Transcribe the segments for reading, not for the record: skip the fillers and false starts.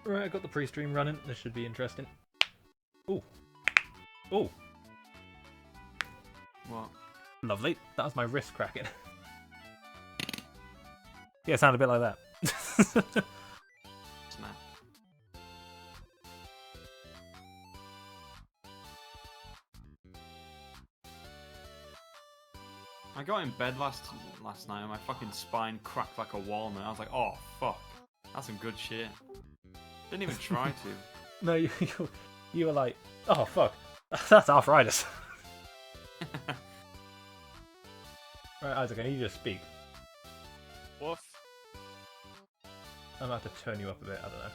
Right, I got the pre-stream running. This should be interesting. Ooh. Ooh. What? Lovely. That was my wrist cracking. Yeah, it sounded a bit like that. Snap. I got in bed last night and my fucking spine cracked like a walnut. I was like, oh fuck, that's some good shit. Didn't even try to. No, you were like, oh fuck, that's arthritis. Right, Isaac, I need you to speak. Woof. I'm about to turn you up a bit, I don't know.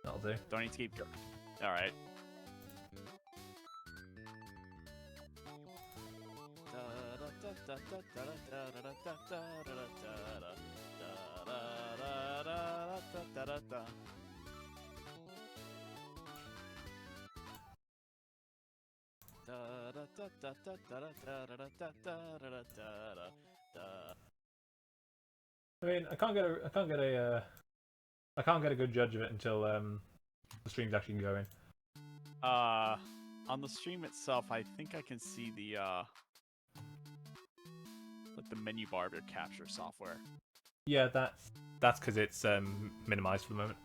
That'll do. Don't need to keep going. Alright. I mean, I can't get a good judge of it until the stream's actually going. On the stream itself, I think I can see the like the menu bar of your capture software. Yeah, that's because it's minimized for the moment.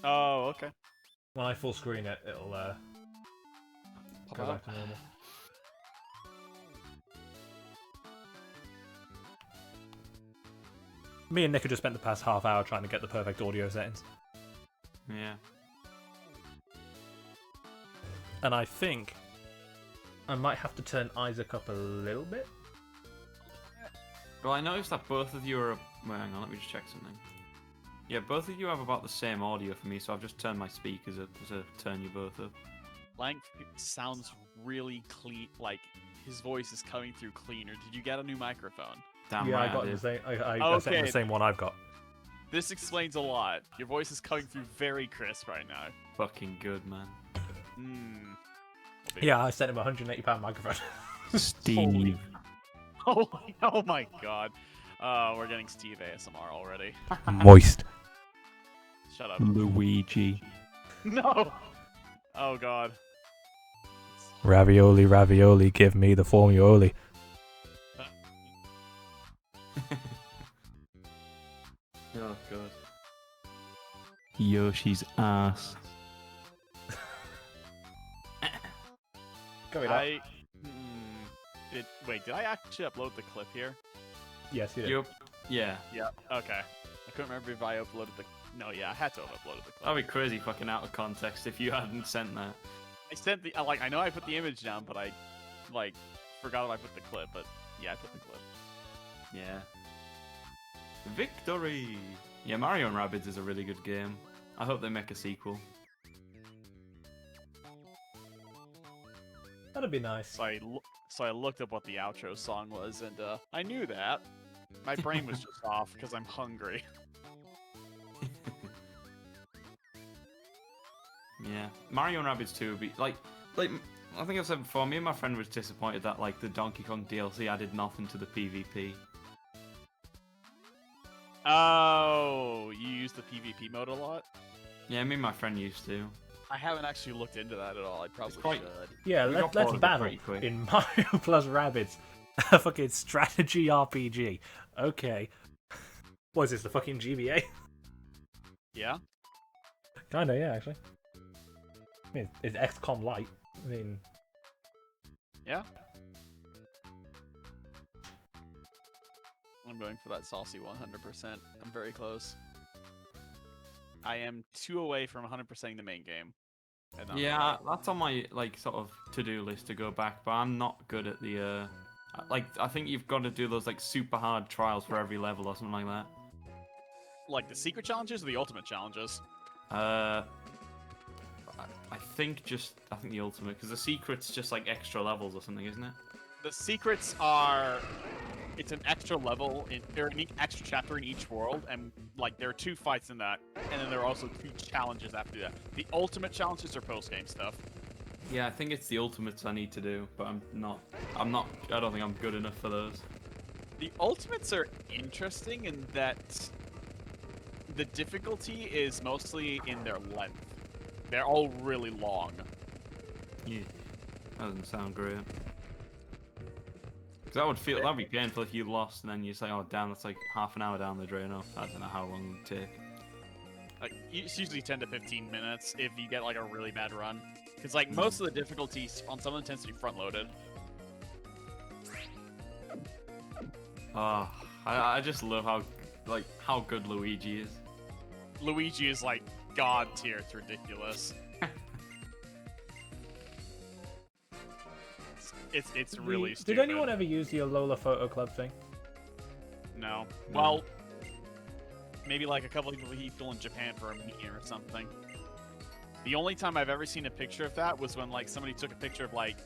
Oh, okay. When I full screen it, it'll Pop go up. back to normal. Me and Nick have just spent the past half hour trying to get the perfect audio settings. Yeah. And I think I might have to turn Isaac up a little bit. Well, I noticed that both of you are... Wait, hang on, let me just check something. Yeah, both of you have about the same audio for me, so I've just turned my speakers up to turn you both up. Length sounds really clean. Like his voice is coming through cleaner. Did you get a new microphone? Damn Yeah, right I got I the did. same. I set Okay. the same one I've got. This explains a lot. Your voice is coming through very crisp right now. Fucking good, man. Yeah, I sent him a £180 microphone. Steve. Oh my god. We're getting Steve ASMR already. Moist. Shut up. Luigi. No! Oh god. Ravioli, ravioli, give me the formuoli. Oh god. Yoshi's ass. Wait, did I actually upload the clip here? Yes, you did. Yup. Yeah. Yeah. Okay. I couldn't remember if I uploaded the... No, yeah, I had to have uploaded the clip. That'd be crazy fucking out of context if you hadn't sent that. I sent the... I know I put the image down, but I, forgot if I put the clip, but yeah, I put the clip. Yeah. Victory! Yeah, Mario and Rabbids is a really good game. I hope they make a sequel. That'd be nice. So I looked up what the outro song was, and I knew that. My brain was just off because I'm hungry. Yeah, Mario and Rabbids 2 would be like I think I've said before. Me and my friend was disappointed that the Donkey Kong DLC added nothing to the PvP. Oh, you use the PvP mode a lot? Yeah, me and my friend used to. I haven't actually looked into that at all. I probably quite- should. Yeah, We got let's bored of it battle pretty quick. in Mario plus Rabbids. A fucking strategy RPG. Okay. What is this, the fucking GBA? Yeah? Kinda, yeah, actually. I mean, it's XCOM Lite. I mean... Yeah? I'm going for that saucy 100%. I'm very close. I am 2 away from 100%ing the main game. And I'm Yeah, that's on my sort of to-do list to go back, but I'm not good at the I think you've got to do those super hard trials for every level or something like that. Like the secret challenges or the ultimate challenges? I think the ultimate, because the secret's just extra levels or something, isn't it? The secrets are it's an extra level or an extra chapter in each world, and like there are 2 fights in that, and then there are also 2 challenges after that. The ultimate challenges are post-game stuff. Yeah, I think it's the ultimates I need to do, but I'm not. I don't think I'm good enough for those. The ultimates are interesting in that the difficulty is mostly in their length. They're all really long. Yeah, that doesn't sound great. Because that'd be painful if you lost and then you say, "Oh, damn, that's like half an hour down the drain." Oh, I don't know how long it would take. It's usually 10 to 15 minutes if you get like a really bad run. Because like most of the difficulties on some of them tends to be front-loaded. Oh, I just love how good Luigi is. Luigi is like god tier. It's ridiculous. It's really stupid. Did anyone ever use the Alola Photo Club thing? No. Well, maybe like a couple of people in Japan for a meeting or something. The only time I've ever seen a picture of that was when like somebody took a picture of like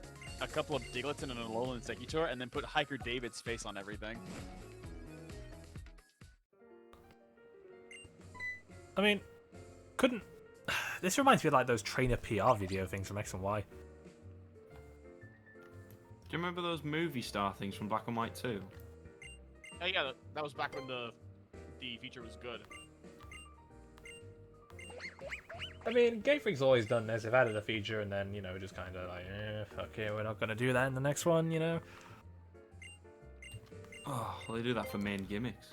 a couple of Diglets and an Alola and Sekitor and then put Hiker David's face on everything. I mean, couldn't... This reminds me of like those trainer PR video things from X and Y. Do you remember those movie star things from Black and White 2? Oh yeah, that was back when the feature was good. I mean, Game Freak's always done this. They've added a feature and then, just kind of like, fuck it, we're not going to do that in the next one, Oh, well, they do that for main gimmicks.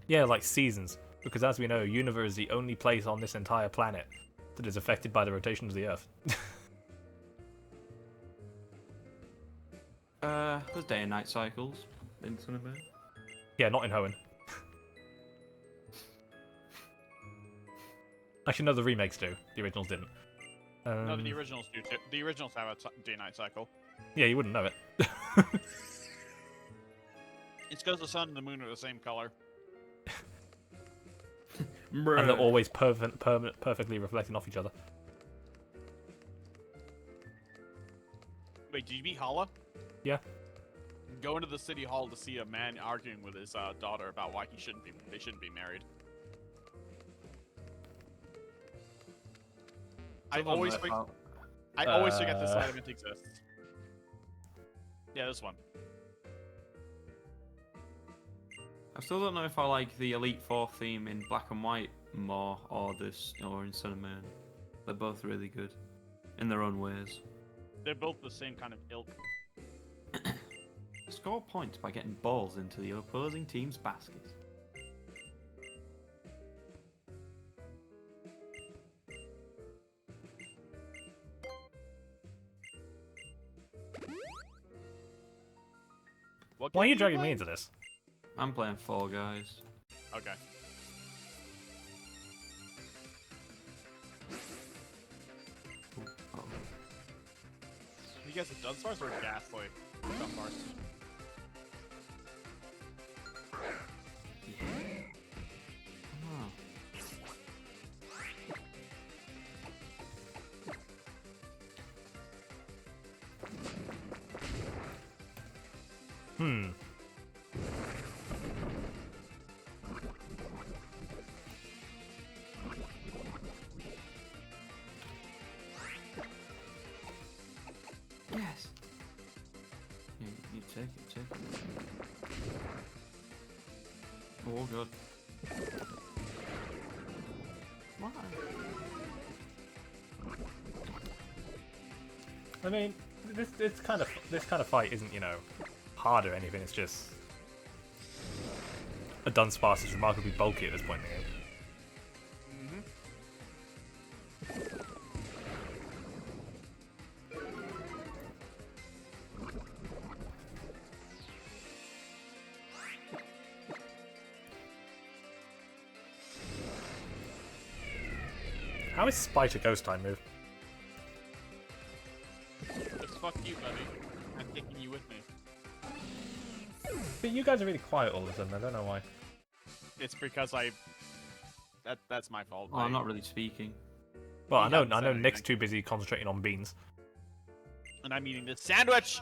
Yeah, like seasons. Because as we know, Unova is the only place on this entire planet that is affected by the rotation of the Earth. There's day and night cycles in Sun and Moon. Yeah, not in Hoenn. Actually, no, the remakes do. The originals didn't. No, the originals do too. The originals have a day-night cycle. Yeah, you wouldn't know it. It's because the sun and the moon are the same color. And they're always perfectly reflecting off each other. Wait, did you beat Hala? Yeah. Go into the city hall to see a man arguing with his daughter about why they shouldn't be married. I always forget this element exists. Yeah, this one. I still don't know if I like the Elite Four theme in Black and White more, or in Sun and Moon. They're both really good, in their own ways. They're both the same kind of ilk. Score points by getting balls into the opposing team's basket. Why are you dragging me into this? I'm playing Fall Guys. Okay. Oh. You guys have Dunsparce or Ghastly? Dunsparce. Oh. Yes. You take it. Oh god. Why? I mean, this kind of fight isn't, hard or anything. It's just a Dunsparce is remarkably bulky at this point in the game. How is Spite a ghost type move? Just fuck you, buddy. I'm taking you with me. But you guys are really quiet all of a sudden. I don't know why. It's because that's my fault. Oh, I'm not really speaking. Well, I know anything. Nick's too busy concentrating on beans. And I'm eating this sandwich!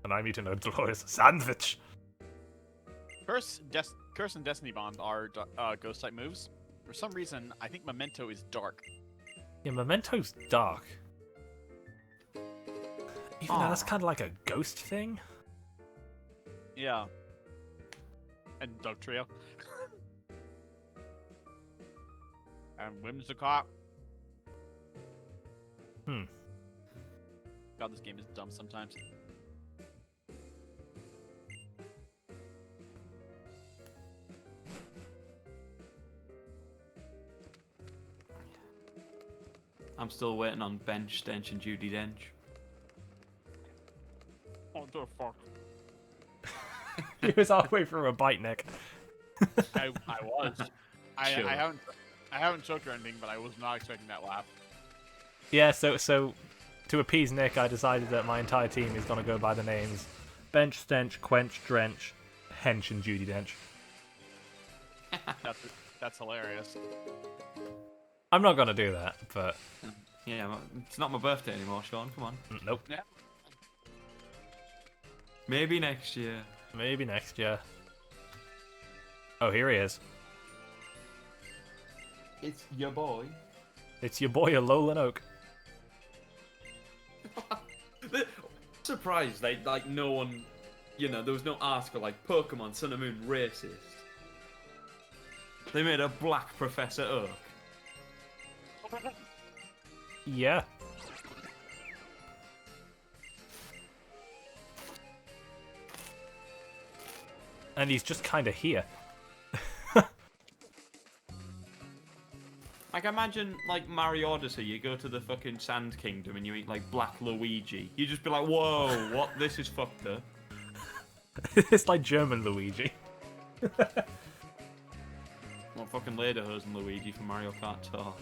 And I'm eating a glorious sandwich. Curse and Destiny Bond are ghost type moves. For some reason, I think Memento is dark. Yeah, Memento's dark. Even though that's Aw. kind of like a ghost thing. Yeah. And Dog Trio. And Whimsicott. Hmm. God, this game is dumb sometimes. I'm still waiting on Bench, Stench, and Judy Dench. What the fuck? He was halfway through a bite, Nick. I was. Sure. I haven't choked or anything, but I was not expecting that laugh. Yeah, so to appease Nick, I decided that my entire team is gonna go by the names Bench, Stench, Quench, Drench, Hench, and Judy Dench. That's hilarious. I'm not gonna do that, but Yeah, it's not my birthday anymore, Sean. Come on. nope. Yeah. Maybe next year. Maybe next year. Oh, here he is. It's your boy. It's your boy Alola Oak. Surprised, like no one, there was no article like Pokemon Sun and Moon racist. They made a black Professor Oak. Yeah. And he's just kind of here. Like, imagine, like, Mario Odyssey, you go to the fucking Sand Kingdom and you eat, like, Black Luigi. You just be like, whoa, what? This is fucked up. It's like German Luigi. What fucking Lederhosen Luigi from Mario Kart Tour?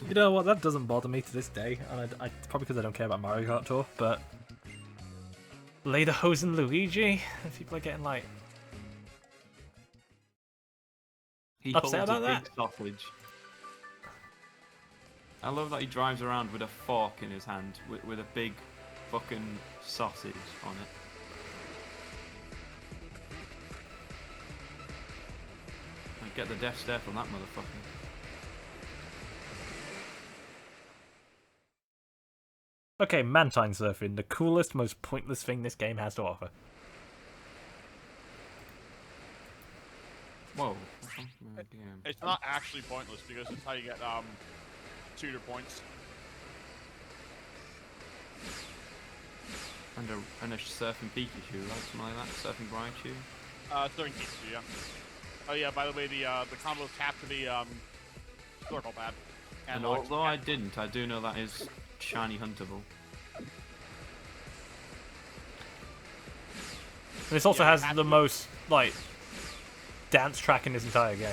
You know what? That doesn't bother me to this day, and I probably because I don't care about Mario Kart Tour. But Lederhosen Luigi, people are getting like He upset holds about a that. big sausage. I love that he drives around with a fork in his hand with a big fucking sausage on it. I get the death stare from that motherfucker. Okay, Mantine Surfing, the coolest, most pointless thing this game has to offer. Whoa. It's not actually pointless because it's how you get tutor points. And a surfing Pikachu, right? Something like that. Surfing Raichu. Throwing Pikachu, yeah. Oh yeah, by the way, the combos tap to the circle pad. And lock- although I didn't, I do know that is shiny huntable. And this also Yeah, has the most like dance track in this entire game.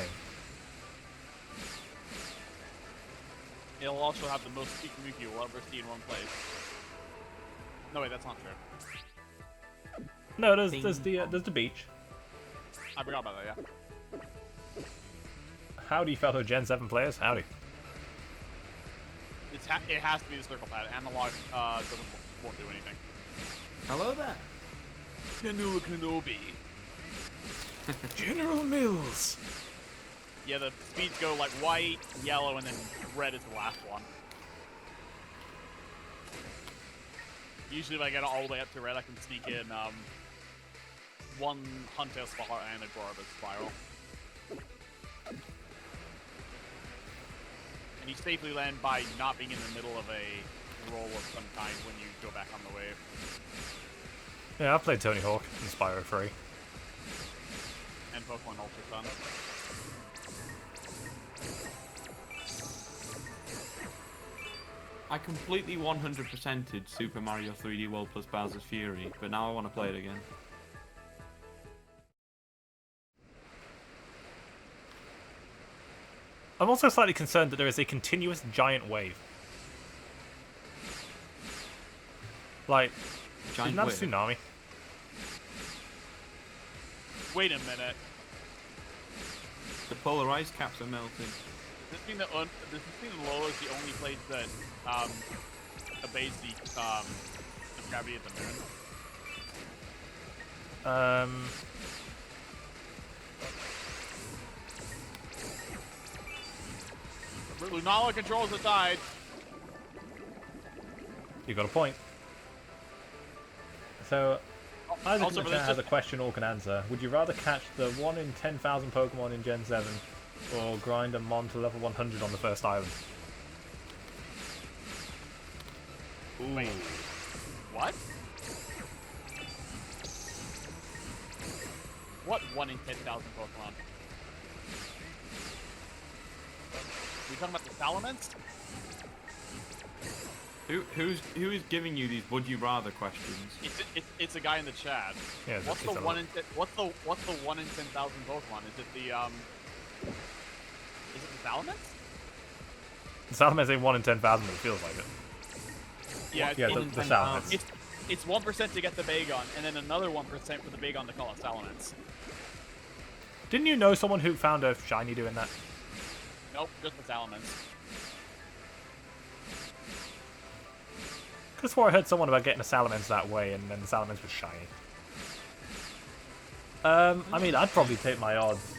It'll also have the most Pikachu you'll ever see in one place. No wait, that's not true. No, there's the beach. I forgot about that, yeah. Howdy, fellow Gen 7 players. Howdy. It has to be the circle pad. Analog won't do anything. Hello there. Kenobi. General Mills. Yeah, the speeds go like white, yellow, and then red is the last one. Usually if I get all the way up to red, I can sneak in one Huntail Spiral and a Gorobus Spiral. And you safely land by not being in the middle of a roll of some kind when you go back on the wave. Yeah, I've played Tony Hawk in Spyro 3. And Pokemon Ultra Sun. I completely 100%ed Super Mario 3D World plus Bowser's Fury, but now I want to play it again. I'm also slightly concerned that there is a continuous giant wave. Like, Giant isn't that a wave. tsunami? Wait a minute. The polarized caps are melting. Does this mean that Alola is the only place that obeys the gravity at the moon? Lunala controls the tide. You got a point. So, Isaac Also, in the chat has a question all can answer. Would you rather catch the 1 in 10,000 Pokemon in Gen 7 or grind a Mon to level 100 on the first island? Ooh. Wait. What? What 1 in 10,000 Pokemon? We talking about the Salamence? Who is giving you these would you rather questions? It's a guy in the chat. Yeah, what's the 1 in 10,000 Pokemon? Is it the Salamence? The Salamence ain't 1 in 10,000, but it feels like it. Yeah, Yeah, the Salamence. It's 1% to get the Bagon, and then another 1% for the Bagon to call it Salamence. Didn't you know someone who found a shiny doing that? Nope, just the Salamence. Could have swore I heard someone about getting a Salamence that way, and then the Salamence was shiny. I mean, I'd probably take my odds.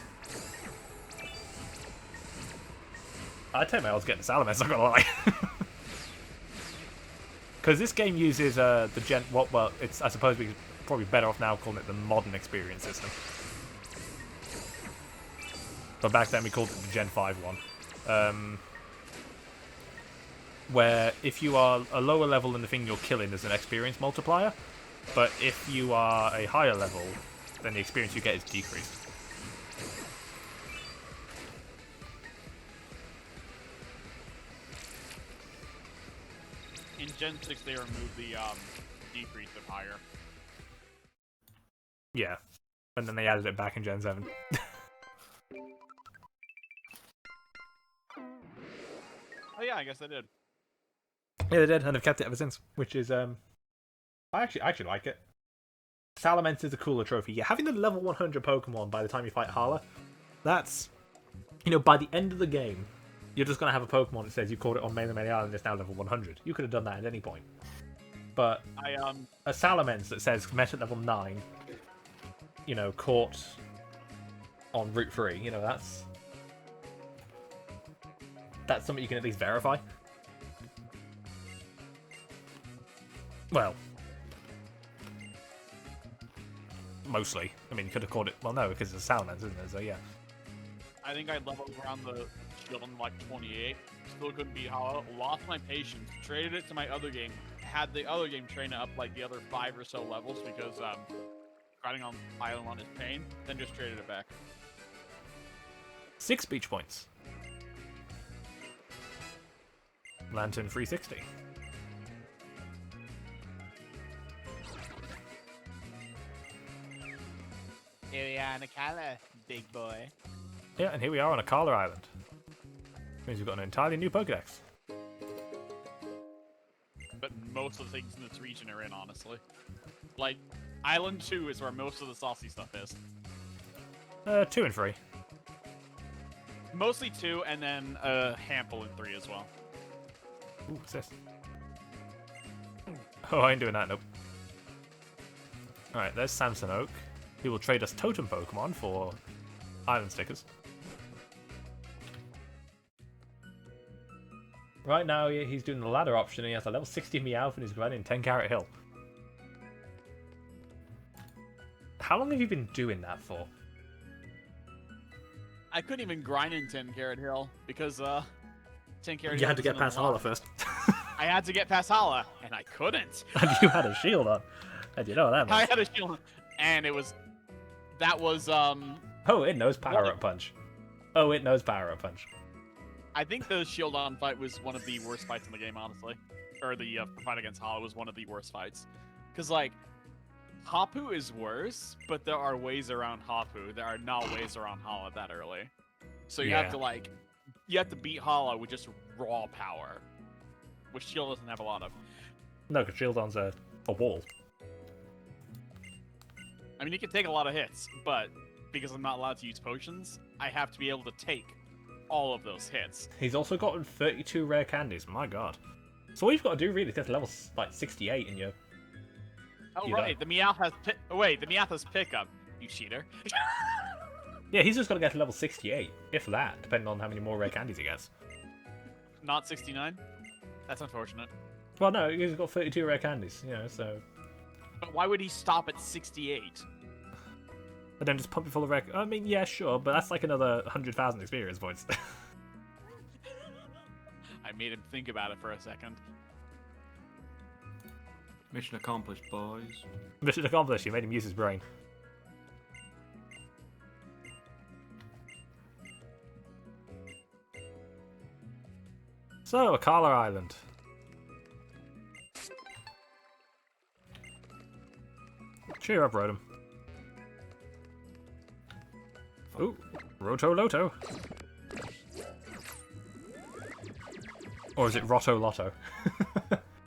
I'd take my odds getting a Salamence, not gonna lie. Because this game uses the Gen... Well, it's, I suppose we're probably better off now calling it the modern experience system. But back then we called it the Gen 5 one. Where if you are a lower level than the thing you're killing, there's an experience multiplier. But if you are a higher level, then the experience you get is decreased. In Gen 6, they removed the decrease of higher. Yeah. And then they added it back in Gen 7. Oh yeah, I guess they did. Yeah, they did, and they've kept it ever since, which is, I actually like it. Salamence is a cooler trophy. Yeah, having the level 100 Pokemon by the time you fight Hala, that's, you know, by the end of the game, you're just going to have a Pokemon that says you caught it on Melee Island, it's now level 100. You could have done that at any point. But a Salamence that says met at level 9, you know, caught on Route 3, you know, that's something you can at least verify. Well, mostly. I mean, you could have called it... Well, no, because it's a Salamence, isn't it? So, yeah. I think I leveled around the shield on like 28. Still couldn't beat Hollow. Lost my patience. Traded it to my other game. Had the other game train up like the other 5 or so levels because grinding on Island on is pain. Then just traded it back. 6 speech points. Lantern 360. Here we are on Akala, big boy. Yeah, and here we are on Akala Island. Means we've got an entirely new Pokedex. But most of the things in this region are in, honestly. Like, Island 2 is where most of the saucy stuff is. 2 and 3. Mostly 2, and then a handful in 3 as well. Ooh, what's this? Oh, I ain't doing that, nope. Alright, there's Samson Oak. He will trade us Totem Pokemon for Island stickers. Right now, he's doing the ladder option, and he has a level 60 Meowth and he's grinding 10 Carrot Hill. How long have you been doing that for? I couldn't even grind in 10 Carrot Hill because 10 Carrot Hill. You had to get past Hala first. I had to get past Hala, and I couldn't. And you had a shield on. How'd you know that, man? I had a shield on, and it was... That was, Oh, it knows Power-Up Punch. Oh, it knows Power-Up Punch. I think the shield on fight was one of the worst fights in the game, honestly. Or the fight against Hala was one of the worst fights. Because, like, Hapu is worse, but there are ways around Hapu. There are not ways around Hala that early. So you have to, like... You have to beat Hala with just raw power. Which Shield doesn't have a lot of. No, because Shieldon's a wall. I mean, he can take a lot of hits, but because I'm not allowed to use potions, I have to be able to take all of those hits. He's also gotten 32 rare candies. My god. So all you've got to do really is get to level like 68 and you're Oh You right, the Meowth has the Meowth has pickup. You cheater. Yeah, he's just got to get to level 68, if that, depending on how many more rare candies he gets. Not 69. That's unfortunate. Well, no, he's got 32 rare candies, you know, so... But why would he stop at 68? And then just pump it full of rare... I mean, yeah, sure, but that's like another 100,000 experience points. I made him think about it for a second. Mission accomplished, boys. Mission accomplished, you made him use his brain. So, Akala Island. Cheer up, Rotom. Ooh, Roto Loto. Or is it Roto Lotto?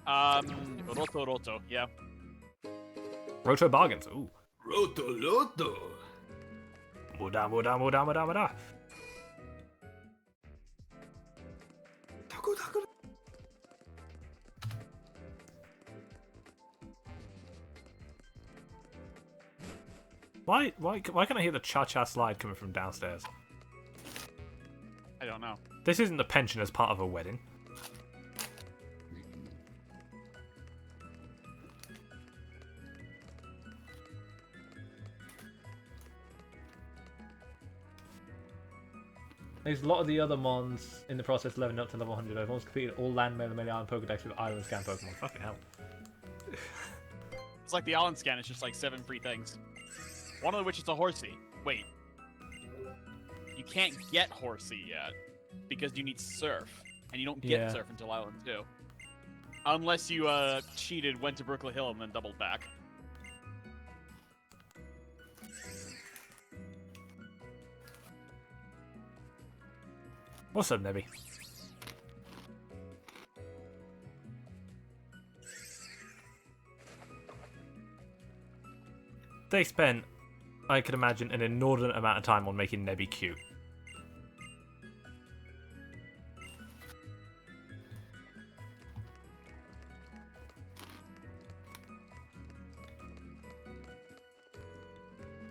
Roto, yeah. Roto Bargains, ooh. Roto Loto. Muda, muda, muda, muda, muda. Taco, taco. Why can I hear the cha-cha slide coming from downstairs? I don't know. This isn't the pensioners part of a wedding. There's a lot of the other mons in the process leveling up to level 100. I've almost completed all land mail and Melee Island Pokedex with Island Scan Pokemon. Fucking hell. It's like the Island Scan, it's just like 7 free things. One of which is a Horsey. Wait. You can't get Horsey yet, because you need Surf. And you don't get Surf until Island 2. Unless you cheated, went to Brooklyn Hill, and then doubled back. What's up, Nebby? They spent, I could imagine, an inordinate amount of time on making Nebby cute.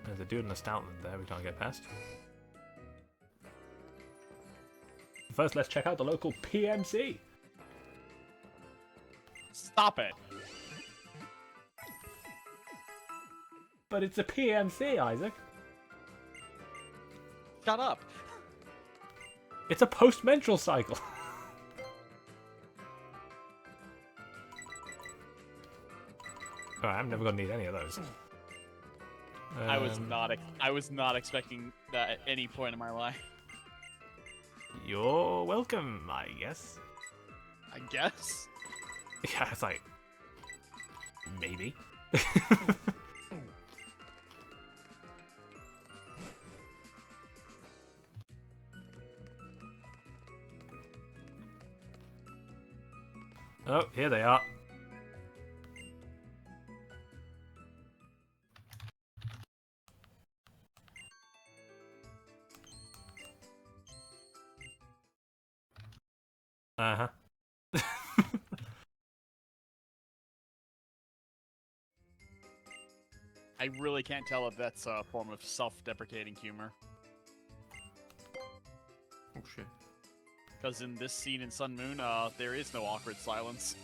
There's a dude in a Stoutland there we can't get past. First, let's check out the local PMC. Stop it! But it's a PMC, Isaac. Shut up! It's a post-menstrual cycle. Alright, I'm never gonna need any of those. I was not expecting that at any point in my life. You're welcome, I guess. I guess. Yeah, it's like... maybe. Oh, here they are. Uh-huh. I really can't tell if that's a form of self-deprecating humor. Oh shit. Because in this scene in Sun Moon, there is no awkward silence.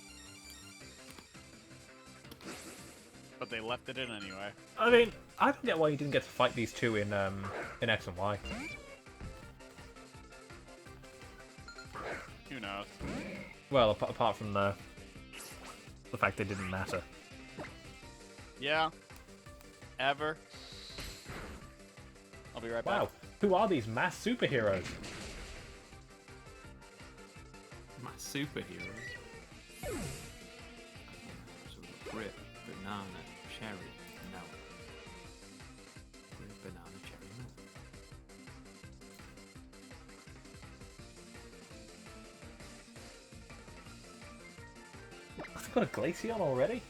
But they left it in anyway. I mean, I don't get why you didn't get to fight these two in X and Y. Who knows? Well, apart from the fact they didn't matter. Yeah. Ever. I'll be right back. Wow, who are these mass superheroes? My superheroes. So grip, banana, cherry, no. Grip, banana, cherry, no. I've got a Glaceon already?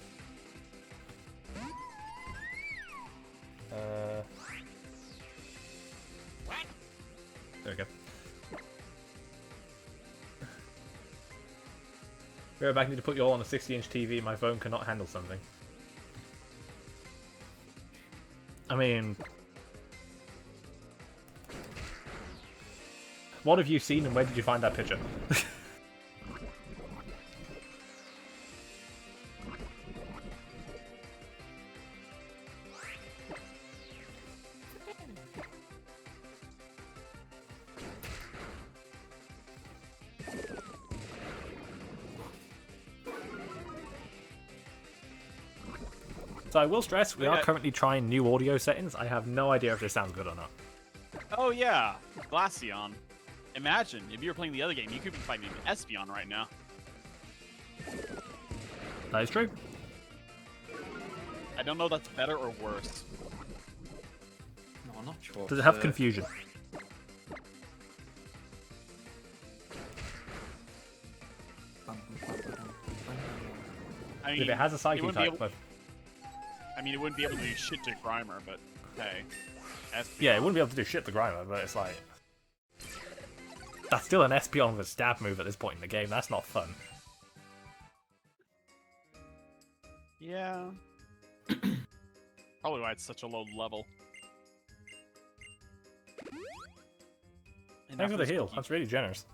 There we go. Be right back, I need to put you all on a 60-inch TV. My phone cannot handle something. I mean, what have you seen and where did you find that picture? So I will stress, we are currently trying new audio settings. I have no idea if this sounds good or not. Oh yeah, Glaceon. Imagine if you were playing the other game, you could be fighting Espeon right now. That is true. I don't know if that's better or worse. No, I'm not sure. Does it have confusion? I mean, If it has a psychic type, I mean, it wouldn't be able to do shit to Grimer, but hey. Espeon. yeah, it wouldn't be able to do shit to Grimer, but it's like... That's still an Espeon with a stab move at this point in the game. That's not fun. Yeah. Probably why it's such a low level. Thanks for the heal. That's really generous.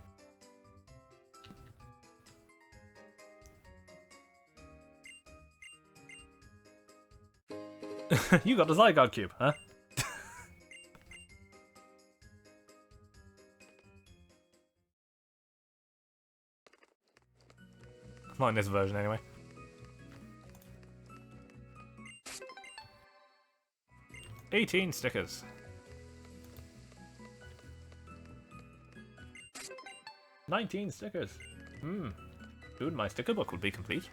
You got the Zygarde Cube, huh? Not in this version, anyway. $18 stickers. 19 stickers. Soon my sticker book will be complete.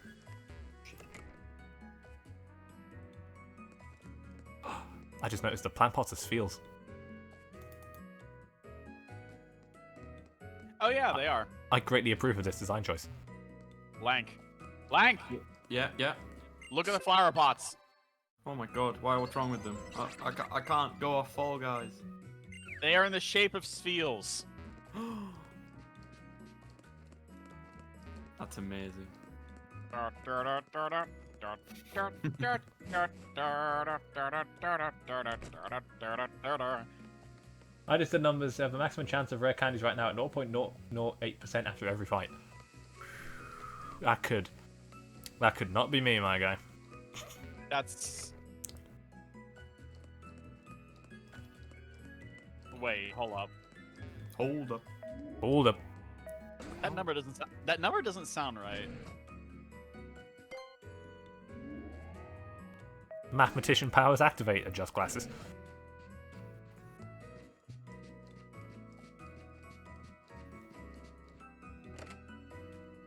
I just noticed the plant pots as feels. Oh yeah, they are. I greatly approve of this design choice. Lank. Lank! Yeah, yeah. Look at the flower pots. Oh my god, why? What's wrong with them? I can't go off Fall Guys. They are in the shape of spheles. That's amazing. I just did numbers. They have the maximum chance of rare candies right now at 0.008% after every fight. That could not be me, my guy. That's... Wait, hold up. Hold up. Hold up. That number doesn't sound right. Mathematician powers activate. Adjust glasses.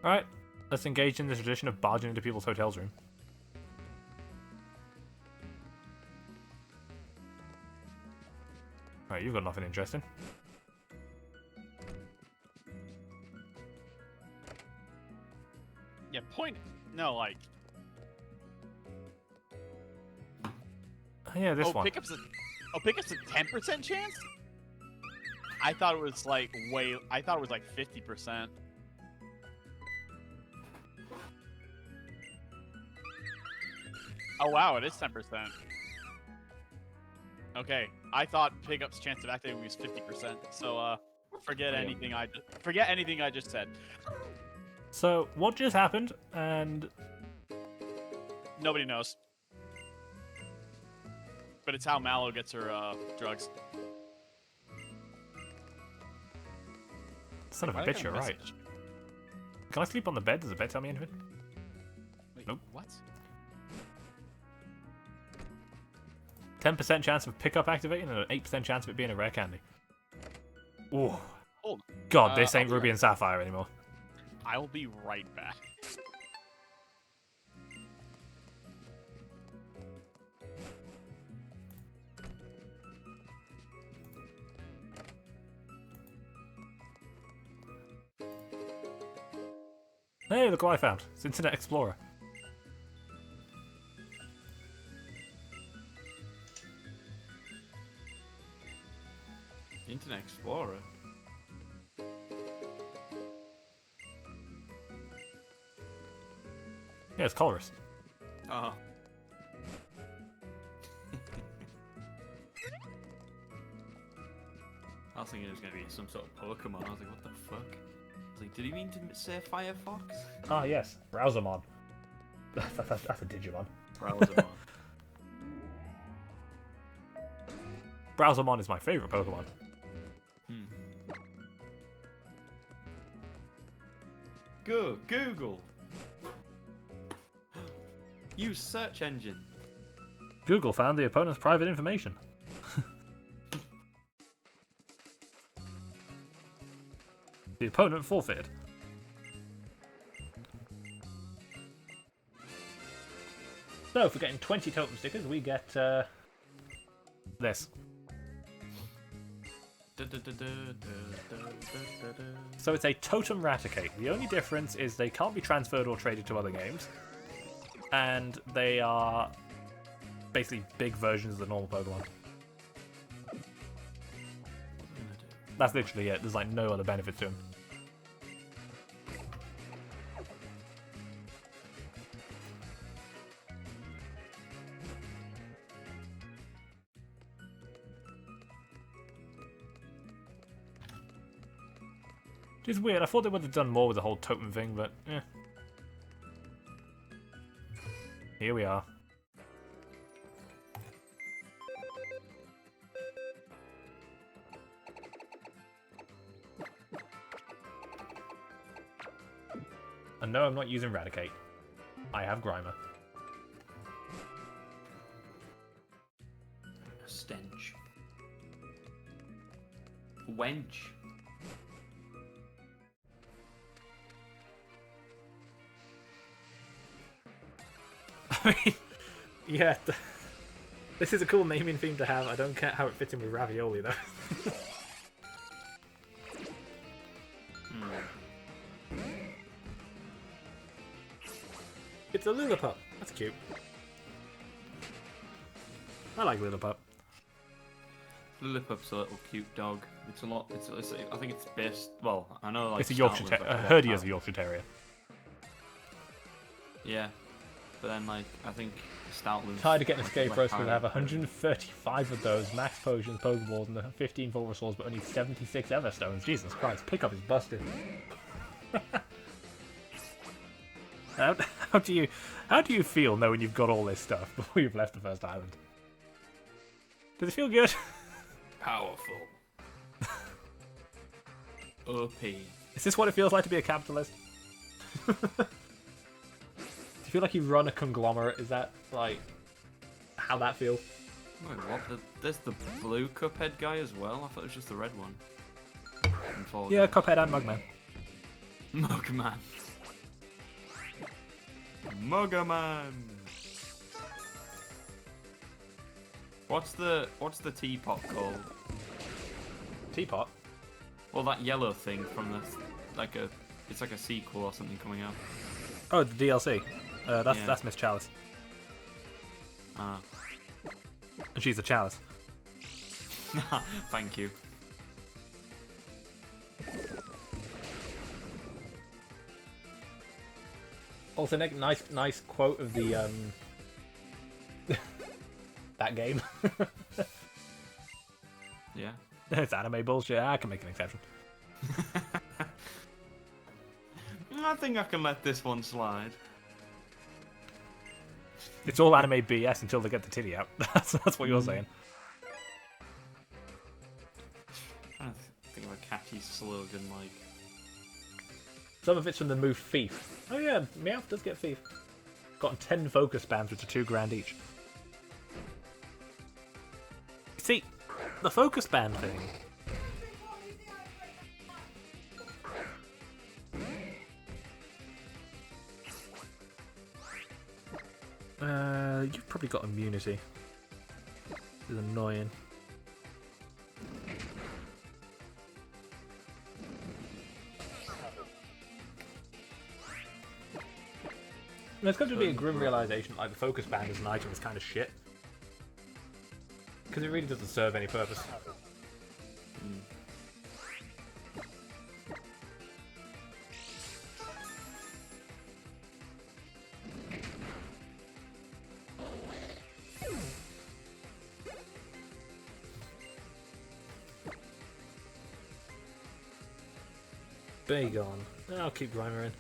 Alright, let's engage in the tradition of barging into people's hotels room. Alright, you've got nothing interesting. Yeah, point... No, like... Oh, yeah, this one. Pickup's a 10% chance? I thought it was like way... I thought it was like 50%. Oh wow, it is 10%. Okay, I thought Pickup's chance of activating was 50%. So forget anything I just said. So, what just happened? And Nobody knows. But it's how Mallow gets her drugs. son of a Why did I bitch, get you're right. message? Can I sleep on the bed? Does the bed tell me anything? Wait, Nope. what? 10% chance of pickup activating and an 8% chance of it being a rare candy. Ooh. Hold. God, this ain't I'll be Ruby and Sapphire anymore. I will be right back. Hey, look what I found. It's Internet Explorer. Internet Explorer. Yeah, it's colorist. Oh. was thinking it was gonna be some sort of Pokemon. I was like, what the fuck? I was like, did he mean to say Firefox? Ah, yes, Browsermon. That's a Digimon. Browsermon. Browsermon is my favourite Pokemon. Go Google. Use search engine. Google found the opponent's private information. The opponent forfeited. So, for getting 20 totem stickers, we get this. So it's a Totem Raticate. The only difference is they can't be transferred or traded to other games. And they are basically big versions of the normal Pokemon. That's literally it. There's like no other benefit to him. It's weird. I thought they would have done more with the whole totem thing, but eh. Here we are. And no, I'm not using Raticate. I have Grimer. A stench. Wench. I mean, yeah, this is a cool naming theme to have. I don't care how it fits in with ravioli, though. It's a Lillipup. That's cute. I like Lillipup. Lillipup's a little cute dog. It's a lot. I think it's best. Well, I know like It's a Yorkshire Terrier. I heard he is a Yorkshire Terrier. Yeah, but then like I think Stoutland's... Tired of getting escape ropes, we'll have 135 of those, max potions, Pokeballs, and 15 Bulbasaurs, but only 76 Everstones. Jesus Christ, pickup is busted. How do you feel knowing you've got all this stuff before you've left the first island? Does it feel good? Powerful. OP. Is this what it feels like to be a capitalist? Do you feel like you run a conglomerate? Is that like how that feels? Wait, what? There's the blue Cuphead guy as well? I thought it was just the red one. Yeah, Cuphead and Mugman. Mugman. Muggerman. What's the teapot called? Teapot? Well, that yellow thing from the it's like a sequel or something coming out. Oh, the DLC. That's Miss Chalice. Ah. And she's a Chalice. Thank you. Also, nice quote of the that game. Yeah. It's anime bullshit. I can make an exception. I think I can let this one slide. It's all anime BS until they get the titty out. That's what you're saying. I'm trying to think of a catchy slogan like. Some of it's from the move Thief. Oh yeah, Meowth does get Thief. Gotten 10 focus bands, which are $2,000 each. See, the focus band thing. You've probably got immunity. It's annoying. It's going to be a grim realization, like the focus band as an item is kind of shit. Because it really doesn't serve any purpose. Bagon. I'll keep Grimer in.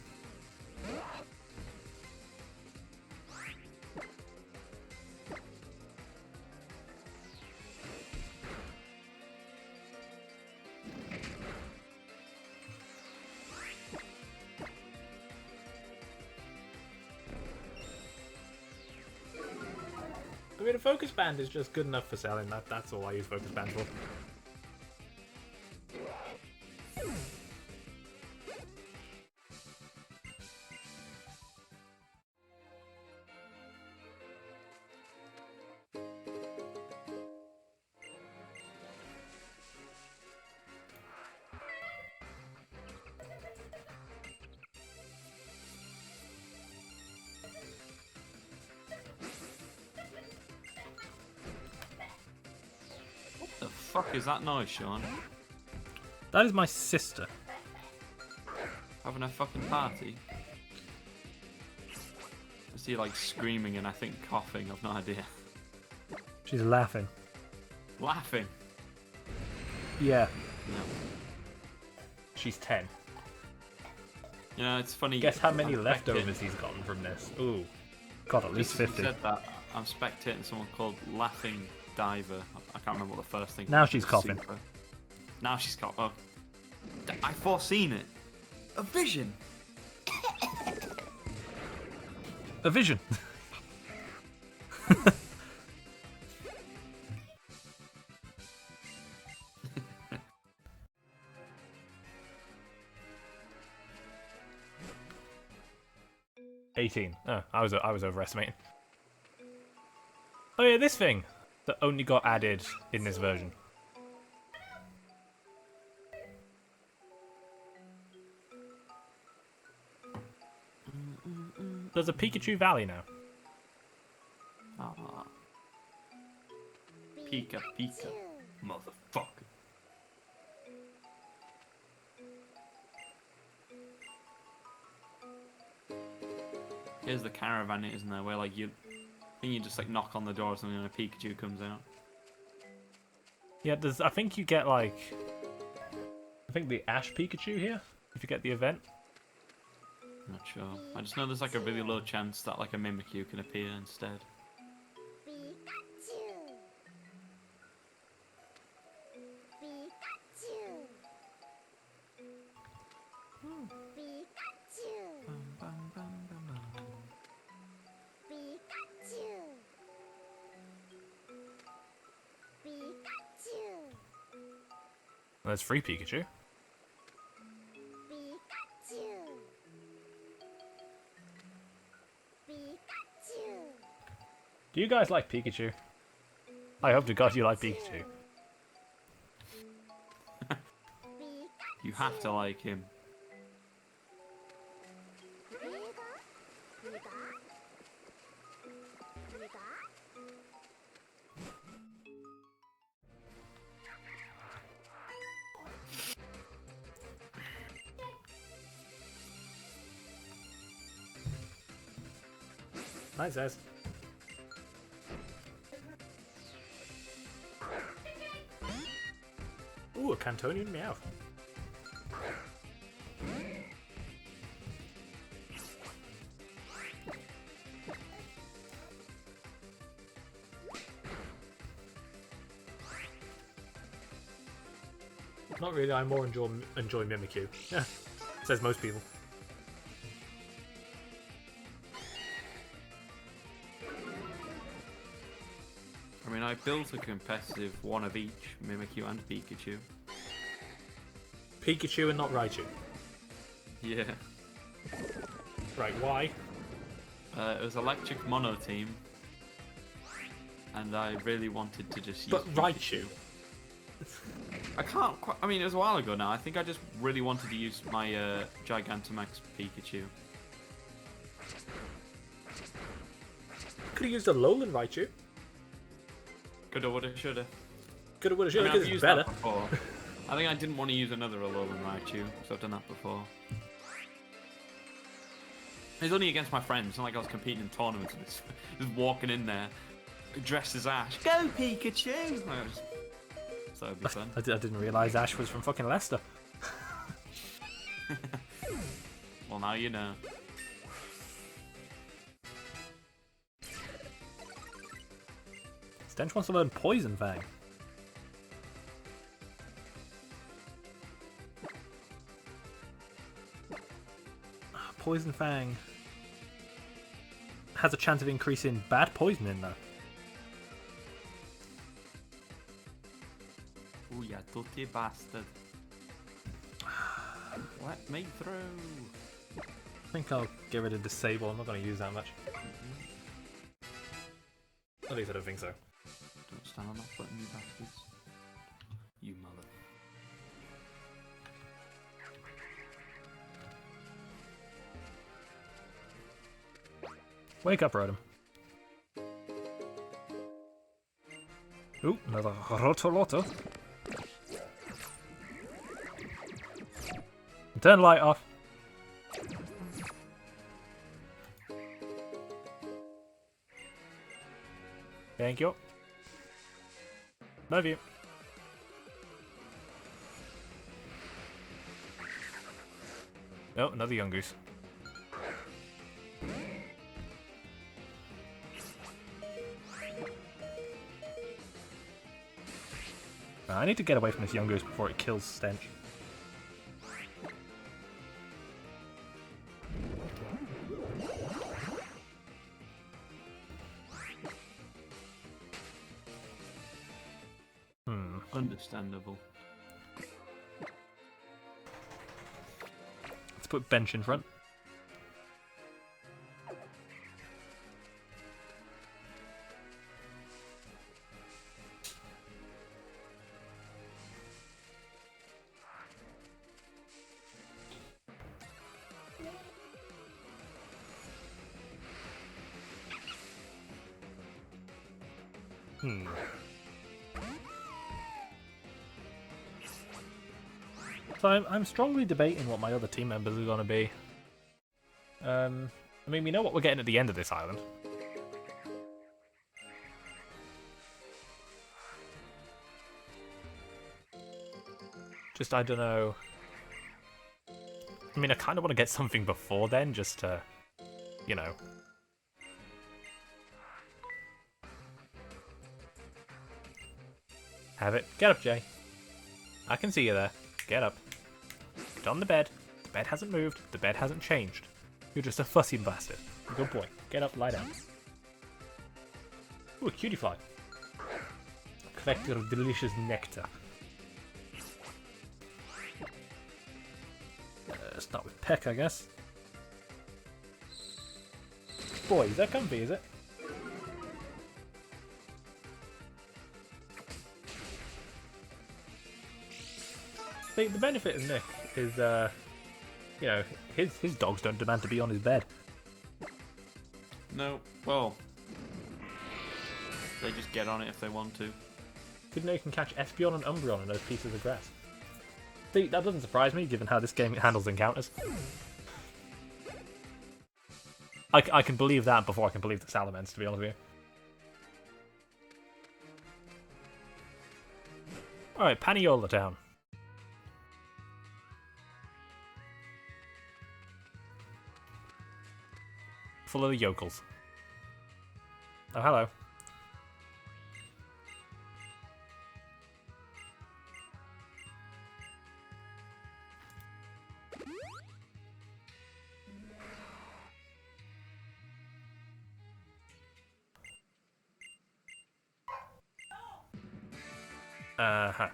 I mean, a focus band is just good enough for selling. That's all I use focus bands for. The fuck is that noise, Sean? That is my sister. Having a fucking party? I see like screaming and I think coughing, I've no idea. She's laughing. Laughing? Yeah. No. She's 10. You know, it's funny. Guess how many I'm leftovers he's gotten from this? Ooh. God, at least Just as 50. you said that, I'm spectating someone called Laughing Diver. I can't remember what the first thing Now was. she's coughing. Super. Now she's coughing. Oh. I foreseen it. A vision. A vision. $18. Oh, I was overestimating. Oh yeah, this thing that only got added in this version. There's a Pikachu Valley now. Ah. Pika Pika. Motherfucker. Here's the caravan, isn't there? Where like you just like knock on the door or something and a Pikachu comes out. Yeah, there's. I think you get like. I think the Ash Pikachu here if you get the event. Not sure. I just know there's like a really low chance that like a Mimikyu can appear instead. There's free Pikachu. Do you guys like Pikachu? I hope to God you like Pikachu. You have to like him. Nice, guys. Ooh, a Cantonian Meowth. Not really, I more enjoy Mimikyu. Yeah, says most people. I mean, I built a competitive one of each, Mimikyu and Pikachu. Pikachu and not Raichu. Yeah. Right, why? It was Electric Mono Team. And I really wanted to just use But Raichu. I can't quite, I mean, it was a while ago now. I think I just really wanted to use my Gigantamax Pikachu. Could have used a Alolan Raichu. Coulda, woulda, shoulda. Coulda, woulda, I shoulda, mean, I've because it's used better. that before. I think I didn't want to use another Alolan Raichu, so I've done that before. It's only against my friends. It's not like I was competing in tournaments and just walking in there dressed as Ash. Go Pikachu! So it'd be fun. I didn't realise Ash was from fucking Leicester. Well, now you know. Stench wants to learn Poison Fang. Poison Fang has a chance of increasing bad poisoning though. Oh, you dirty bastard. Let me through. I think I'll get rid of Disable. I'm not going to use that much. At least I don't think so. Don't stand on that button, you bastards. You mother. Wake up, Rotom. Ooh, another Rotoloto. Turn the light off. Thank you. Love you. Oh, another young goose. I need to get away from this young goose before it kills Stench. Understandable. Let's put Bench in front. So I'm strongly debating what my other team members are going to be. I mean, we know what we're getting at the end of this island. Just, I don't know. I mean, I kind of want to get something before then, just to, you know. Have it. Get up, Jay. I can see you there. Get up. Get on the bed. The bed hasn't moved. The bed hasn't changed. You're just a fussy bastard. Good boy. Get up, lie down. Ooh, a cutie fly. Collect your delicious nectar. Start with Peck, I guess. Boy, is that comfy, is it? The benefit of Nick is, you know, his dogs don't demand to be on his bed. No, well, they just get on it if they want to. Didn't know you can catch Espeon and Umbreon in those pieces of grass. See, that doesn't surprise me, given how this game handles encounters. I can believe that before I can believe the Salamence, to be honest with you. Alright, Paniola Town. Full of the yokels. Oh, hello. Uh-huh.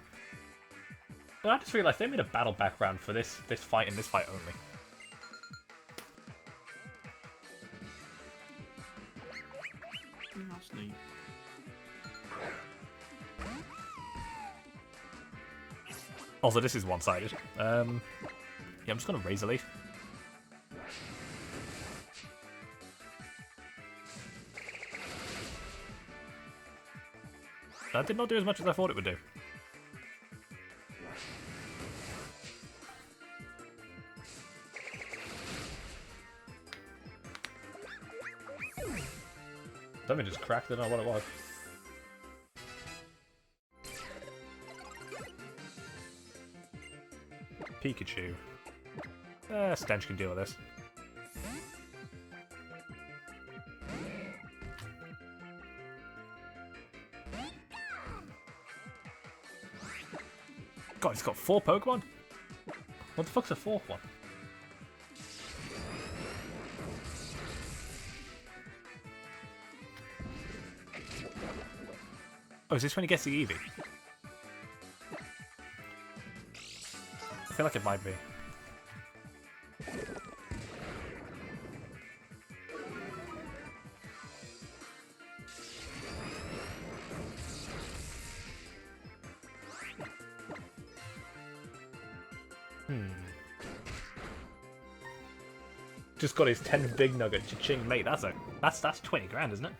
Well, I just realised they made a battle background for this fight and this fight only. That's neat. Also, this is one-sided. Yeah, I'm just gonna Razor Leaf. That did not do as much as I thought it would do. Something just cracked, I don't know what it was. Pikachu. Stench can deal with this. God, he's got 4 Pokemon? What the fuck's a 4th one? Oh, is this when he gets the Eevee? I feel like it might be. Just got his 10th big nugget. Cha-ching, mate. That's 20 grand, isn't it?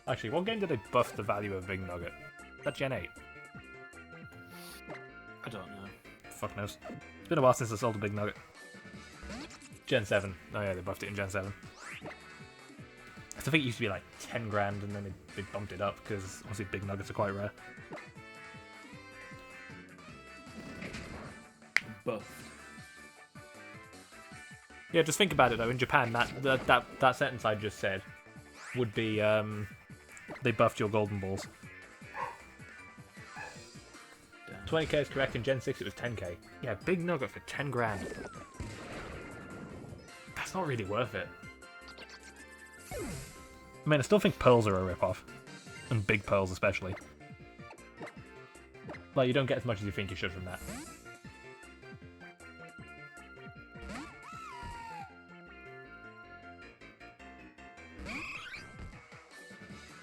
Actually, what game did they buff the value of big nugget? Is that Gen 8? I don't know. Fuck knows. It's been a while since I sold a big nugget. Gen 7. Oh yeah, they buffed it in Gen 7. I think it used to be like 10 grand and then they bumped it up because obviously big nuggets are quite rare. Buff. Yeah, just think about it though. In Japan, that sentence I just said would be they buffed your golden balls. 20k is correct. In Gen 6 it was 10k. Yeah, big nugget for 10 grand. That's not really worth it. I mean, I still think pearls are a rip-off. And big pearls especially. Like, you don't get as much as you think you should from that.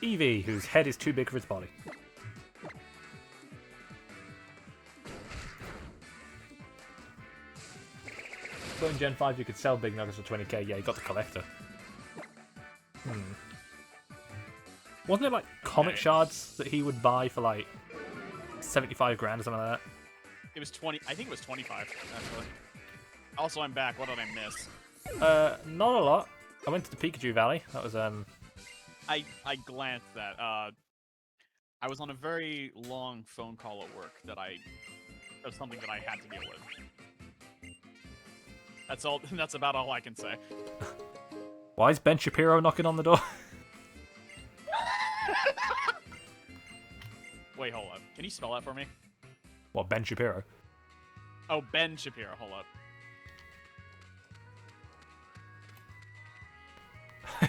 Eevee, whose head is too big for its body. But in Gen 5 you could sell big nuggets for 20k. Yeah, you got the collector. Wasn't it like comic shards that he would buy for like 75 grand or something like that? It was 20. I think it was 25, actually. Also, I'm back. What did I miss? Not a lot. I went to the Pikachu Valley. That was I glanced at that. I was on a very long phone call at work that was something that I had to deal with. That's all. That's about all I can say. Why is Ben Shapiro knocking on the door? Wait, hold up. Can you spell that for me? What, Ben Shapiro? Oh, Ben Shapiro. Hold up.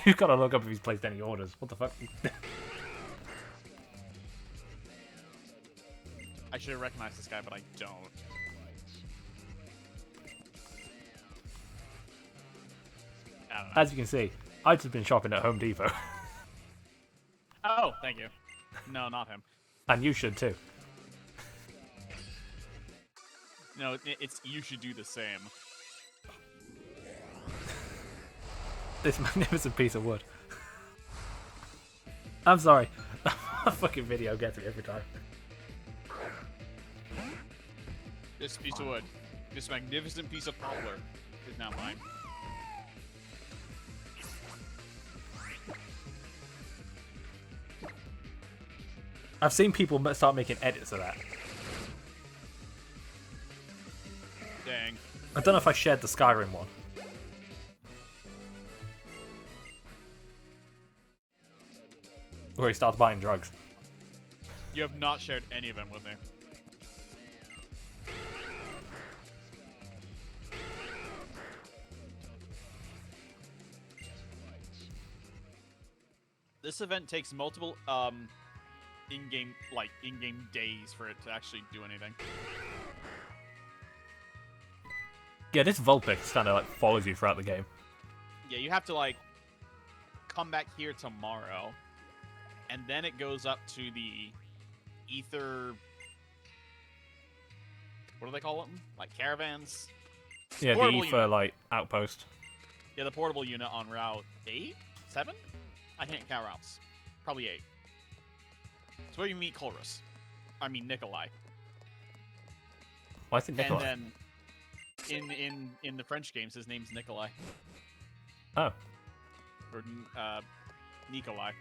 You've got to look up if he's placed any orders. What the fuck? I should have recognized this guy, but I don't. I don't know. As you can see, I've just been shopping at Home Depot. Oh, thank you. No, not him. And you should too. No, it's you should do the same. This magnificent piece of wood. I'm sorry. That fucking video gets me every time. This piece of wood, this magnificent piece of poplar, is now mine. I've seen people start making edits of that. Dang. I don't know if I shared the Skyrim one. Where he starts buying drugs. You have not shared any of them with me. This event takes multiple in-game days for it to actually do anything. Yeah, this Vulpix kind of like follows you throughout the game. Yeah, you have to like come back here tomorrow, and then it goes up to the ether. What do they call them? Like caravans? Yeah, the Portable Ether unit. like outpost. Yeah, the portable unit on Route 8? 7? I can't count routes. Probably 8. It's where you meet Chorus. I mean Nikolai. Why is it Nikolai? And then in the French games, his name's Nikolai. Oh. Or Nikolai.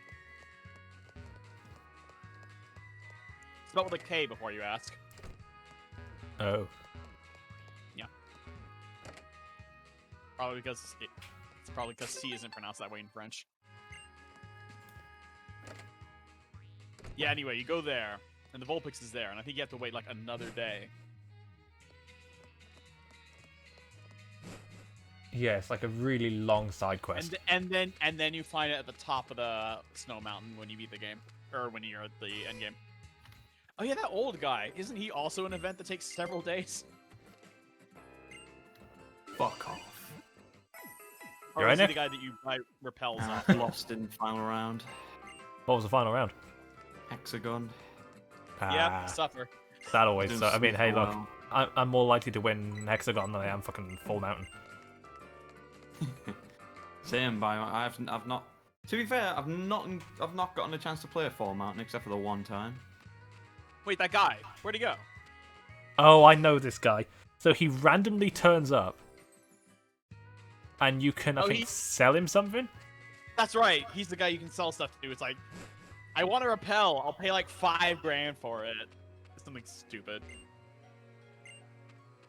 Spelled with a K before you ask. Oh. Yeah. Probably because it's probably because C isn't pronounced that way in French. Yeah. Anyway, you go there, and the Vulpix is there, and I think you have to wait like another day. Yeah, it's like a really long side quest. And then you find it at the top of the snow mountain when you beat the game, or when you're at the end game. Oh yeah, that old guy. Isn't he also an event that takes several days? Fuck off. Or You're is right, he the Nick? guy that you buy repels off? Lost in final round. What was the final round? Hexagon. Yep, suffer. That always. Didn't So, I mean, sleep hey, for a look, while. I'm more likely to win Hexagon than I am fucking Full Mountain. Same by I've not. To be fair, I've not gotten a chance to play a Fall Mountain except for the one time. Wait, that guy. Where'd he go? Oh, I know this guy. So he randomly turns up, and you can, I think, sell him something. That's right. He's the guy you can sell stuff to. It's like, I want to repel. I'll pay like $5 grand for it. Something stupid.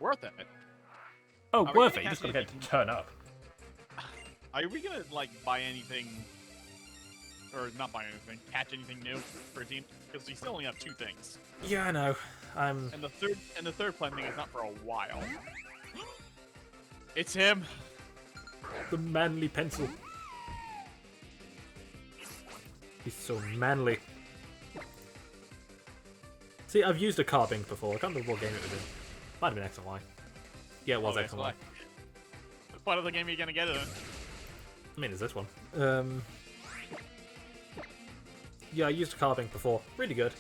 Worth it. Oh, Are we worth gonna it. You just catch gotta get it to turn up. Are we gonna like buy anything, or not buy anything, catch anything new for a team? Because we still only have 2 things, Yeah, I know. I'm. and the third planting is not for a while. It's him. The manly pencil. He's so manly. See, I've used a carbink before. I can't remember what game it was in. Might have been X and Y. Yeah, it was X and Y. What other game are you gonna get it in? I mean, it's this one. Yeah, I used a carbink before. Really good.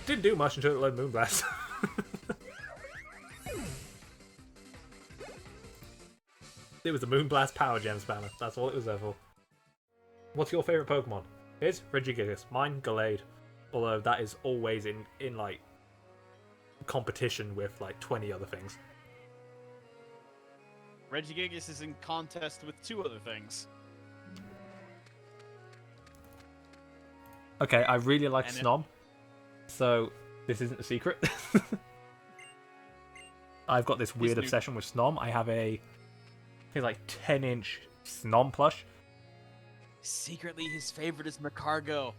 Didn't do much until it loaded Moonblast. It was a Moonblast Power Gem spammer. That's all it was there for. What's your favourite Pokemon? His? Regigigas. Mine, Gallade. Although that is always in like competition with like 20 other things. Regigigas is in contest with 2 other things. Okay, I really like And Snom, so this isn't a secret. I've got this weird new. obsession with Snom. I have I think like 10-inch Snom plush. Secretly, his favorite is Macargo.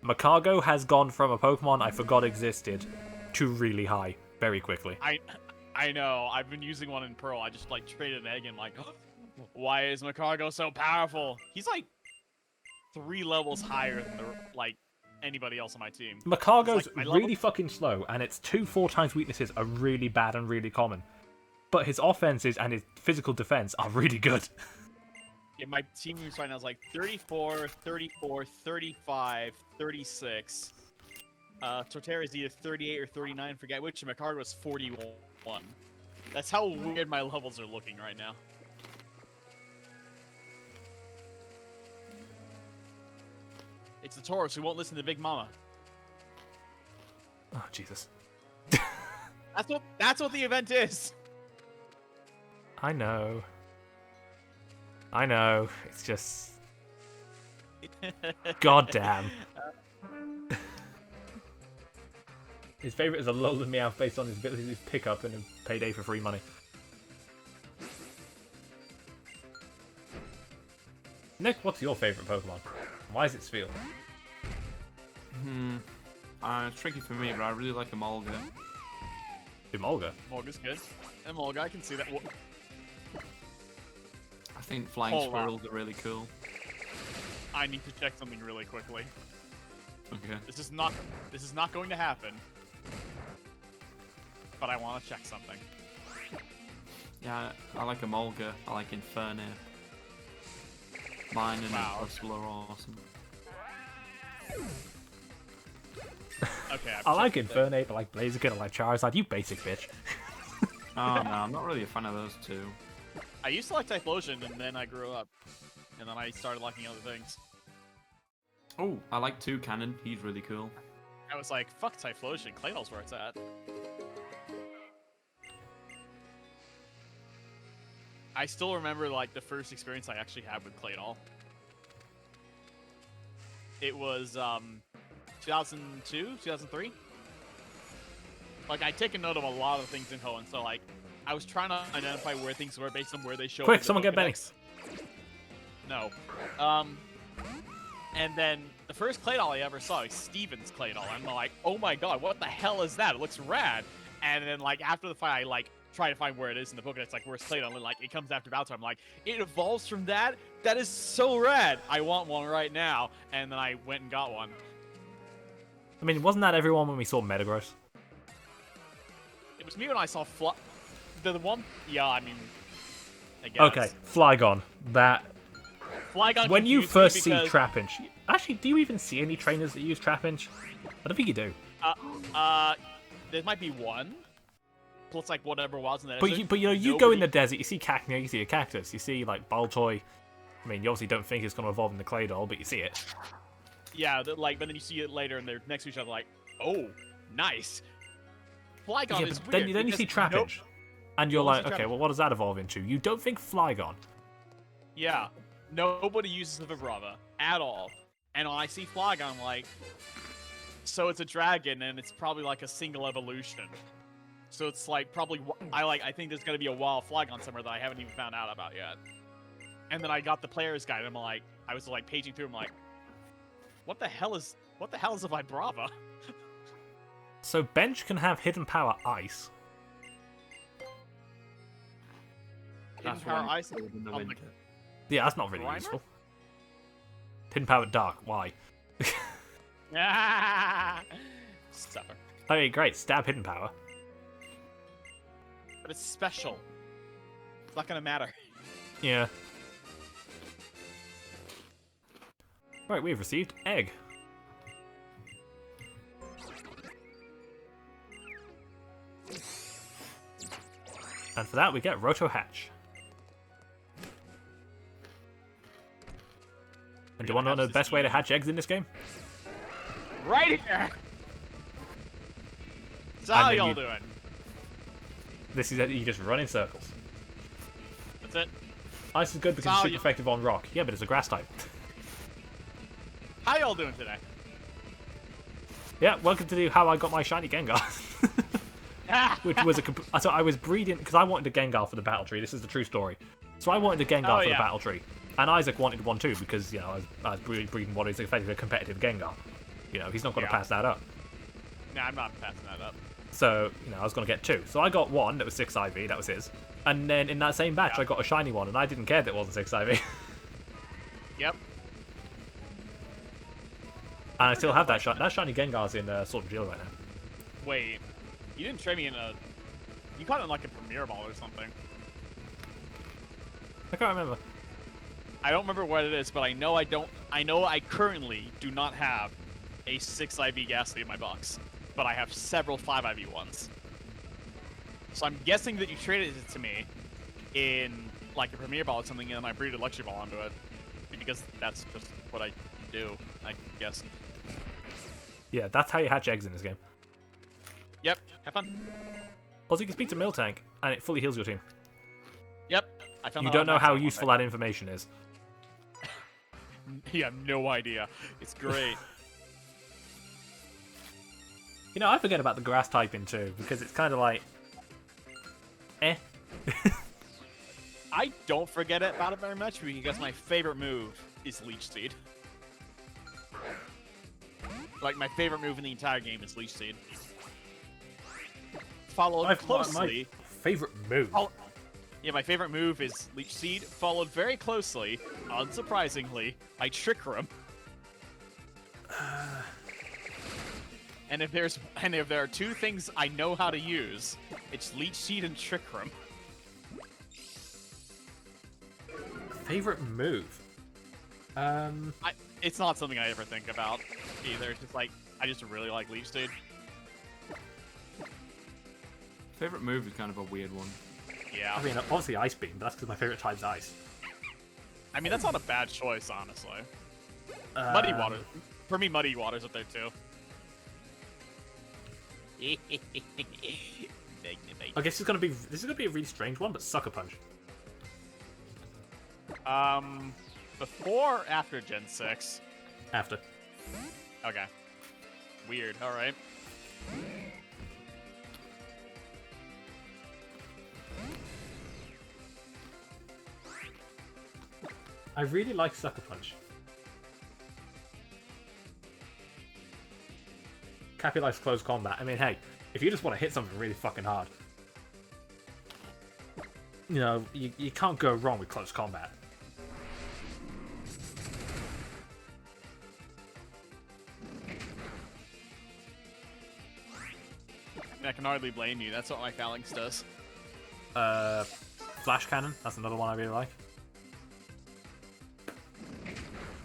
Macargo has gone from a Pokemon I forgot existed to really high very quickly. I know. I've been using one in Pearl. I just like traded an egg and like, why is Macargo so powerful? He's like 3 levels higher than like anybody else on my team. Macargo's Like, my really level- fucking slow, and its 2-4 times weaknesses are really bad and really common. But his offenses and his physical defense are really good. Yeah, my team moves right now is like 34, 34, 35, 36. Torterra is either 38 or 39, forget which, and Macargo is 41. That's how weird my levels are looking right now. It's the Taurus who won't listen to Big Mama. Oh, Jesus. That's what the event is. I know. I know. It's just... God damn. His favourite is Alola Meowth based on his ability to pick up and payday for free money. Nick, what's your favourite Pokemon? Why is it Sphere? It's tricky for me, but I really like Emolga. Emolga? Morga's good. And Morga, I can see that. I think Flying Hold on. Squirrels are really cool. I need to check something really quickly. Okay. This is not going to happen. But I want to check something. Yeah, I like Emolga. I like Infernape. Mine and Wow. Duskull are awesome. Okay. I like Infernape, I like Blaziken, I like Charizard, you basic bitch. Oh no, I'm not really a fan of those 2. I used to like Typhlosion, and then I grew up, and then I started liking other things. Oh, I like Toucannon. He's really cool. I was like, fuck Typhlosion, Claydol's where it's at. I still remember like the first experience I actually had with Claydol. It was 2002, 2003. Like I take a note of a lot of things in Hoenn, so like I was trying to identify where things were based on where they show up. Quick, in the someone get Benny. Pokédex. No. And then the first Claydol I ever saw is Steven's Claydol. I'm like, oh my god, what the hell is that? It looks rad. And then like after the fight, I like try to find where it is in the Pokédex, like where's Claydol, and like it comes after Baltar. I'm like, it evolves from that? That is so rad. I want one right now. And then I went and got one. I mean, wasn't that everyone when we saw Metagross? It was me when I saw the one. Yeah, I mean, I guess. Okay, Flygon. That. Flygon. When you confused me first see because- Trapinch, actually, do you even see any trainers that use Trapinch? I don't think you do. There might be one. Plus, like whatever was in there. But you go in the desert, you see Cacnea, you see a cactus, you see like Baltoy. I mean, you obviously don't think it's going to evolve into Claydol, but you see it. Yeah, but then you see it later, and they're next to each other, like, oh, nice. Flygon is but weird. then you see Trapinch, and you're You like, see okay, Trapinch. well, what does that evolve into? You don't think Flygon. Yeah, nobody uses the Vibrava at all. And when I see Flygon, I'm like, so it's a dragon, and it's probably like a single evolution. So it's like probably I think there's gonna be a wild Flygon somewhere that I haven't even found out about yet. And then I got the player's guide, and I was like paging through, I'm like, what the hell is a Vibrava? So Bench can have hidden power ice. Hidden That's power one ice cold in the on the- winter. Yeah, that's not really Grimer? useful. Hidden power dark. Why? Suffer. Okay, great. Stab hidden power. But it's special. It's not gonna matter. Yeah. Right, we've received egg. And for that, we get Roto Hatch. And do you want to know the best way to hatch eggs in this game? Right here! So how then y'all you- doing? This is that you just run in circles. That's it. Ice is good because So it's how super you- effective on rock. Yeah, but it's a grass type. How y'all doing today? Yeah, welcome to how I got my shiny Gengar. Which was so I was breeding because I wanted a Gengar for the battle tree. This is the true story. So I wanted a Gengar Oh, for yeah. the battle tree, and Isaac wanted one too because I was breeding what is effectively a competitive Gengar. He's not going to Yeah. pass that up. Nah, I'm not passing that up. So I was going to get two. So I got one that was 6 IV. That was his. And then in that same batch, Yeah. I got a shiny one, and I didn't care that it wasn't 6 IV. Yep. And I still have that shiny. That shiny Gengar's in Sword and Shield right now. Wait, you didn't trade me in a... You caught it in like a Premier Ball or something. I can't remember. I don't remember what it is, but I know I currently do not have a 6 IV Ghastly in my box. But I have several 5 IV ones. So I'm guessing that you traded it to me in like a Premier Ball or something, and then I breeded Luxury Ball onto it. Because that's just what I do, I guess. Yeah, that's how you hatch eggs in this game. Yep, have fun. Also, you can speak to Miltank, and it fully heals your team. Yep, I found You that don't out know how last useful time. that information is. You have no idea. It's great. I forget about the grass typing too, because it's kind of like... Eh. I don't forget about it very much because my favorite move is Leech Seed. Like, my favorite move in the entire game is Leech Seed. Followed closely... My favorite move. Yeah, my favorite move is Leech Seed, followed very closely, unsurprisingly, by Trick Room. And if there are two things I know how to use, it's Leech Seed and Trick Room. Favorite move? It's not something I ever think about either. It's just like I just really like Leech Seed. Favorite move is kind of a weird one. Yeah. I mean, obviously Ice Beam, but that's because my favorite type's Ice. I mean, that's not a bad choice, honestly. Muddy Water. For me, Muddy Water's up there, too. I guess this is gonna be a really strange one, but Sucker Punch. Before or after Gen 6? After. Okay. Weird, alright. I really like Sucker Punch. Cappy likes close combat. I mean, hey, if you just want to hit something really fucking hard, you know, you can't go wrong with close combat. I can hardly blame you. That's what my phalanx does. Flash Cannon, that's another one I really like.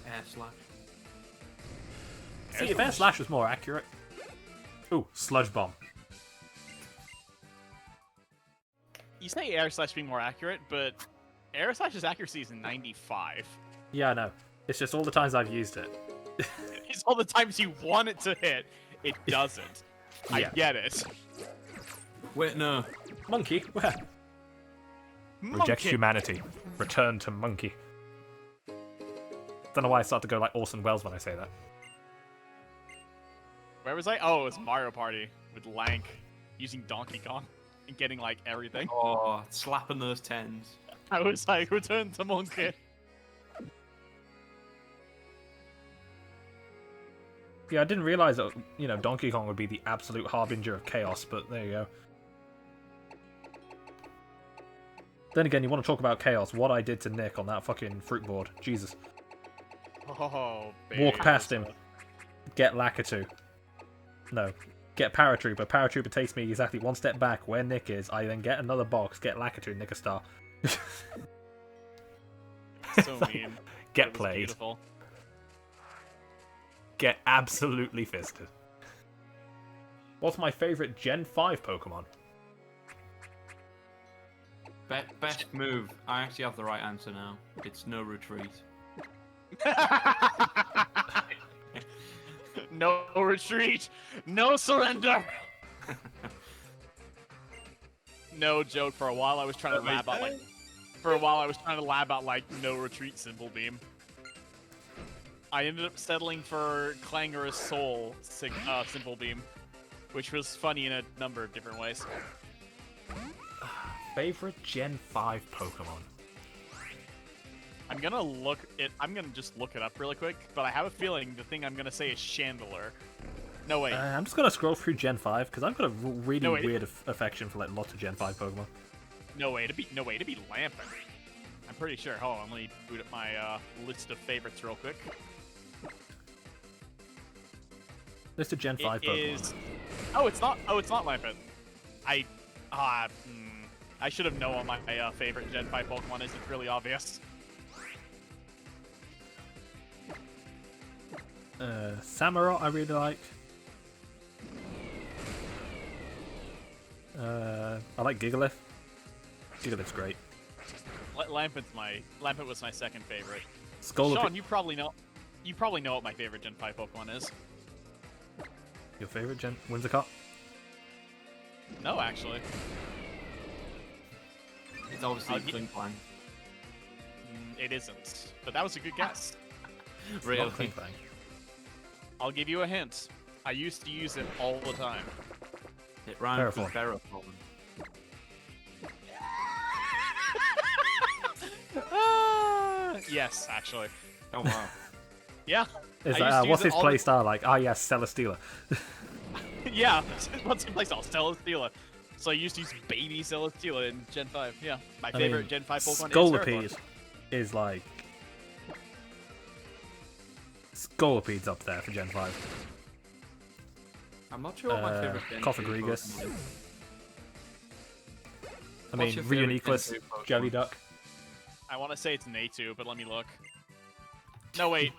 Air Slash. See, if Air Slash was more accurate. Ooh, Sludge Bomb. You say air slash being more accurate, but air slash's accuracy is 95. Yeah, I know. It's just all the times I've used it. It's all the times you want it to hit, it doesn't. I Yeah. get it. Wait, no. Monkey, where? Reject humanity. Return to monkey. Don't know why I start to go like Orson Welles when I say that. Where was I? Oh, it was Mario Party with Lank using Donkey Kong and getting like everything. Oh, slapping those tens. I was like, return to monkey. Yeah, I didn't realize that, you know, Donkey Kong would be the absolute harbinger of chaos, but there you go. Then again, you want to talk about chaos, what I did to Nick on that fucking fruit board. Jesus. Oh, Walk past him. Get Lakitu. No. Get Paratrooper. Paratrooper takes me exactly one step back where Nick is. I then get another box, get Lakitu, Nick a star. So mean. Get It was played. beautiful. Get absolutely fisted. What's my favourite Gen 5 Pokemon? Best move. I actually have the right answer now. It's no retreat. No retreat. No surrender. No joke. For a while, I was trying to lab out like. For a while, I was trying to lab out like no retreat Simple Beam. I ended up settling for Clangorous Soul Simple Beam, which was funny in a number of different ways. Favorite Gen 5 Pokemon? I'm gonna just look it up really quick, but I have a feeling the thing I'm gonna say is Chandelure. No wait. I'm just gonna scroll through Gen 5 because I've got a really No, wait. weird affection for like lots of Gen 5 Pokemon. No way to be Lampin. I'm pretty sure. Hold on, let me boot up my list of favorites real quick. List of Gen 5 It Pokemon. is. Oh, it's not. Oh, it's not Lampin. I should have known what my favorite Gen 5 Pokemon is. It's really obvious. Samurott I really like. I like Gigalith. Gigalith's great. Lampin was my second favorite. Scolipede. Sean, you probably know what my favorite Gen 5 Pokemon is. Your favorite Gen? Whimsicott? No, actually. It's obviously I'll gi- Klinklang. It isn't. But that was a good guess. Really? Not Klinklang. I'll give you a hint. I used to use it all the time. It rhymes with Terraform. Ferrothorn. Yes, actually. Oh wow. Yeah. Is I that, used to use what's it his all play the- style like? Ah, yes, Celesteela. Yeah. What's in playstyle? Celesteela. So I used to use baby Celesteela in Gen 5. Yeah. My I favorite mean, Gen 5 Pokemon Scolipede is is like. Scolipede's up there for Gen 5. I'm not sure what my favorite Gen 2 Coffagrigus. Pokemon is. I What's mean, your favorite Gen Reuniclus, 2 Pokemon? Jelly Duck. I want to say it's Natu, but let me look. No, wait.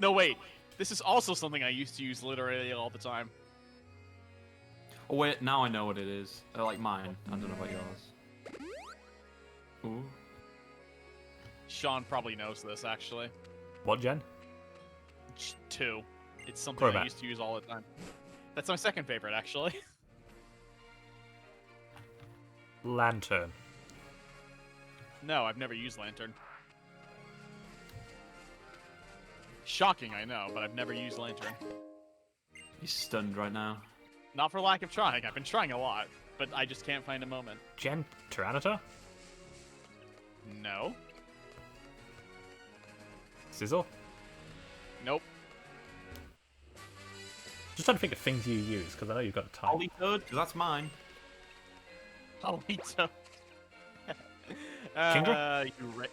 No, wait. This is also something I used to use literally all the time. Oh wait, now I know what it is. Like mine. I don't know about yours. Ooh. Sean probably knows this, actually. What gen? 2. It's something I Crobat. used to use all the time. That's my second favorite, actually. Lantern. No, I've never used Lantern. Shocking, I know, but I've never used Lantern. He's stunned right now. Not for lack of trying. I've been trying a lot, but I just can't find a moment. Gen Tyranitar? No. Sizzle? Nope. Just trying to think of things you use, because I know you've got a type. Polytoad, because that's mine. Polito. Kingdra? You right.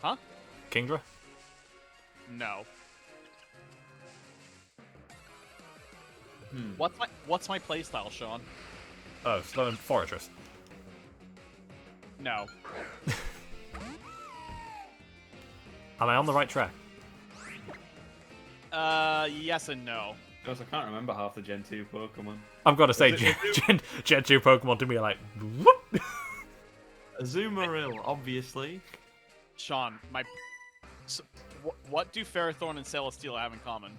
Huh? Kingdra? No. Hmm. What's my playstyle, Sean? Oh, Slow and Fortress. No. Am I on the right track? Yes and no. Because I can't remember half the Gen 2 Pokemon. I've got to say, Gen 2 Pokemon to me are like, whoop! Azumarill, obviously. Sean, what do Ferrothorn and Celesteela have in common?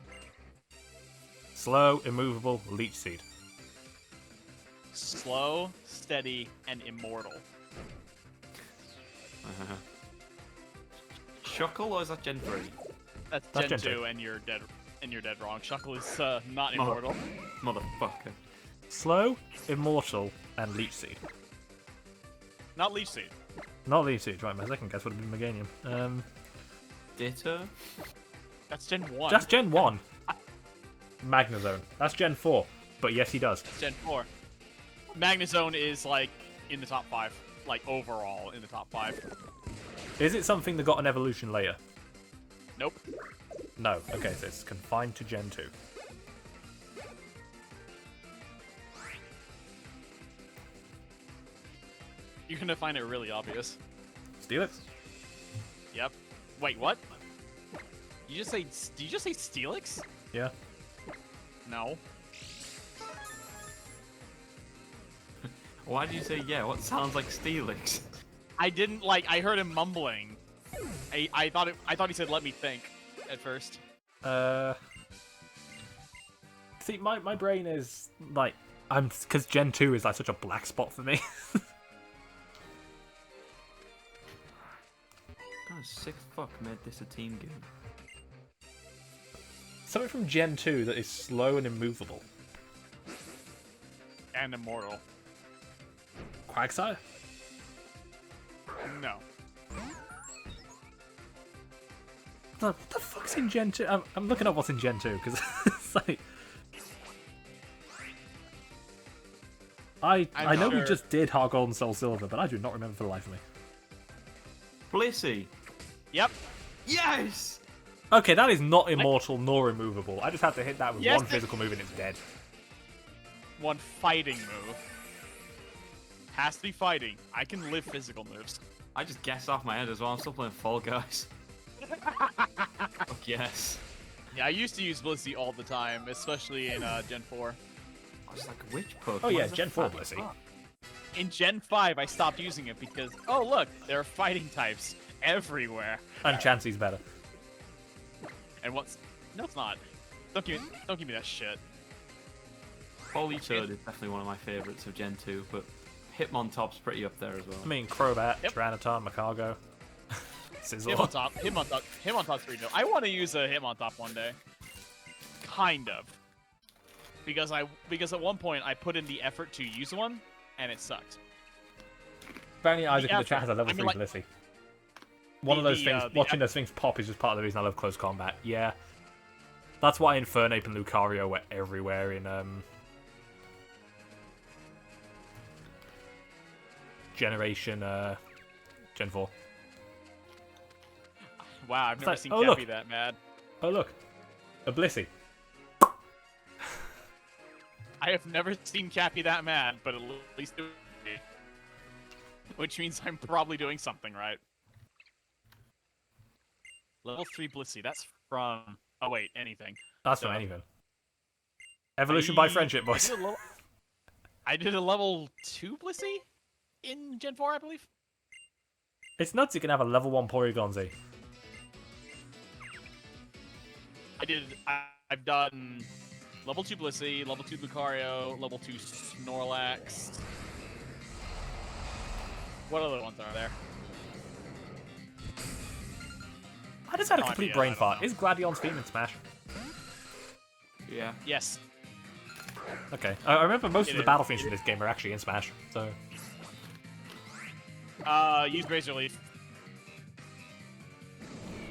Slow, immovable, Leech Seed. Slow, steady, and immortal. Shuckle, or is that Gen 3? That's That's Gen Gen 2, and you're dead. And you're dead wrong. Shuckle is not immortal. Motherfucker. Slow, Immortal, and Leech Seed. Not Leech Seed. Not Leech Seed, right, my second guess would have been Meganium. Ditto? That's Gen 1. That's Gen 1. Magnezone. That's Gen 4. But yes, he does. Gen 4. Magnezone is, like, in the top 5. Like, overall, in the top 5. Is it something that got an evolution later? Nope. No. Okay, so it's confined to Gen 2. You're gonna find it really obvious. Steelix? Yep. Wait, what? Did you just say Steelix? Yeah. No. Why did you say yeah? What sounds like Steelix? I didn't I heard him mumbling. I thought he said let me think at first. See, my brain is like because Gen 2 is like such a black spot for me. God, sick fuck made this a team game. Something from Gen 2 that is slow and immovable. And immortal. Quagsire? No. What the fuck's in Gen 2? I'm looking up what's in Gen 2 because it's like I know we just did Heart Gold and Soul Silver, but I do not remember for the life of me. Blissey. Yep. Yes. Okay, that is not immortal nor immovable. I just have to hit that with Yes, one physical move and it's dead. One fighting move. Has to be fighting. I can live physical moves. I just guessed off my head as well. I'm still playing Fall Guys. Fuck yes. Yeah, I used to use Blissey all the time, especially in Gen 4. I was like, which Pokemon? Oh yeah, is a Gen 4 fat Blissey. fuck? In Gen 5, I stopped using it because, oh look, there are fighting types everywhere. And Chansey's better. And what's... No, it's not. Don't give me that shit. Politoad is definitely one of my favourites of Gen 2, but Hitmontop's pretty up there as well. I mean, Crobat, Yep. Tyranitar, Macargo, Sizzle. Hitmontop's pretty dope. I want to use a Hitmontop one day. Kind of. Because at one point I put in the effort to use one, and it sucked. Apparently Isaac in the effort. chat has a level I mean, 3 like, Blissey. One of those things, the watching those things pop is just part of the reason I love close combat. Yeah. That's why Infernape and Lucario were everywhere in Generation Gen 4. Wow, I've never like, seen oh, Cappy look. that mad. Oh look. A Blissey. I have never seen Cappy that mad, but at least it which means I'm probably doing something right. Level 3 Blissey, that's from... Oh wait, anything. That's from anything. Evolution by friendship, boys. I did a level 2 Blissey in Gen 4, I believe. It's nuts you can have a level 1 Porygon-Z. I've done level 2 Blissey, level 2 Lucario, level 2 Snorlax. What other ones are there? I just had a No complete idea, brain I don't fart. know. Is Gladion's theme in Smash? Yeah. Yes. Okay. I remember most It of the is. battle themes in this game are actually in Smash, so... Use Razor Leaf.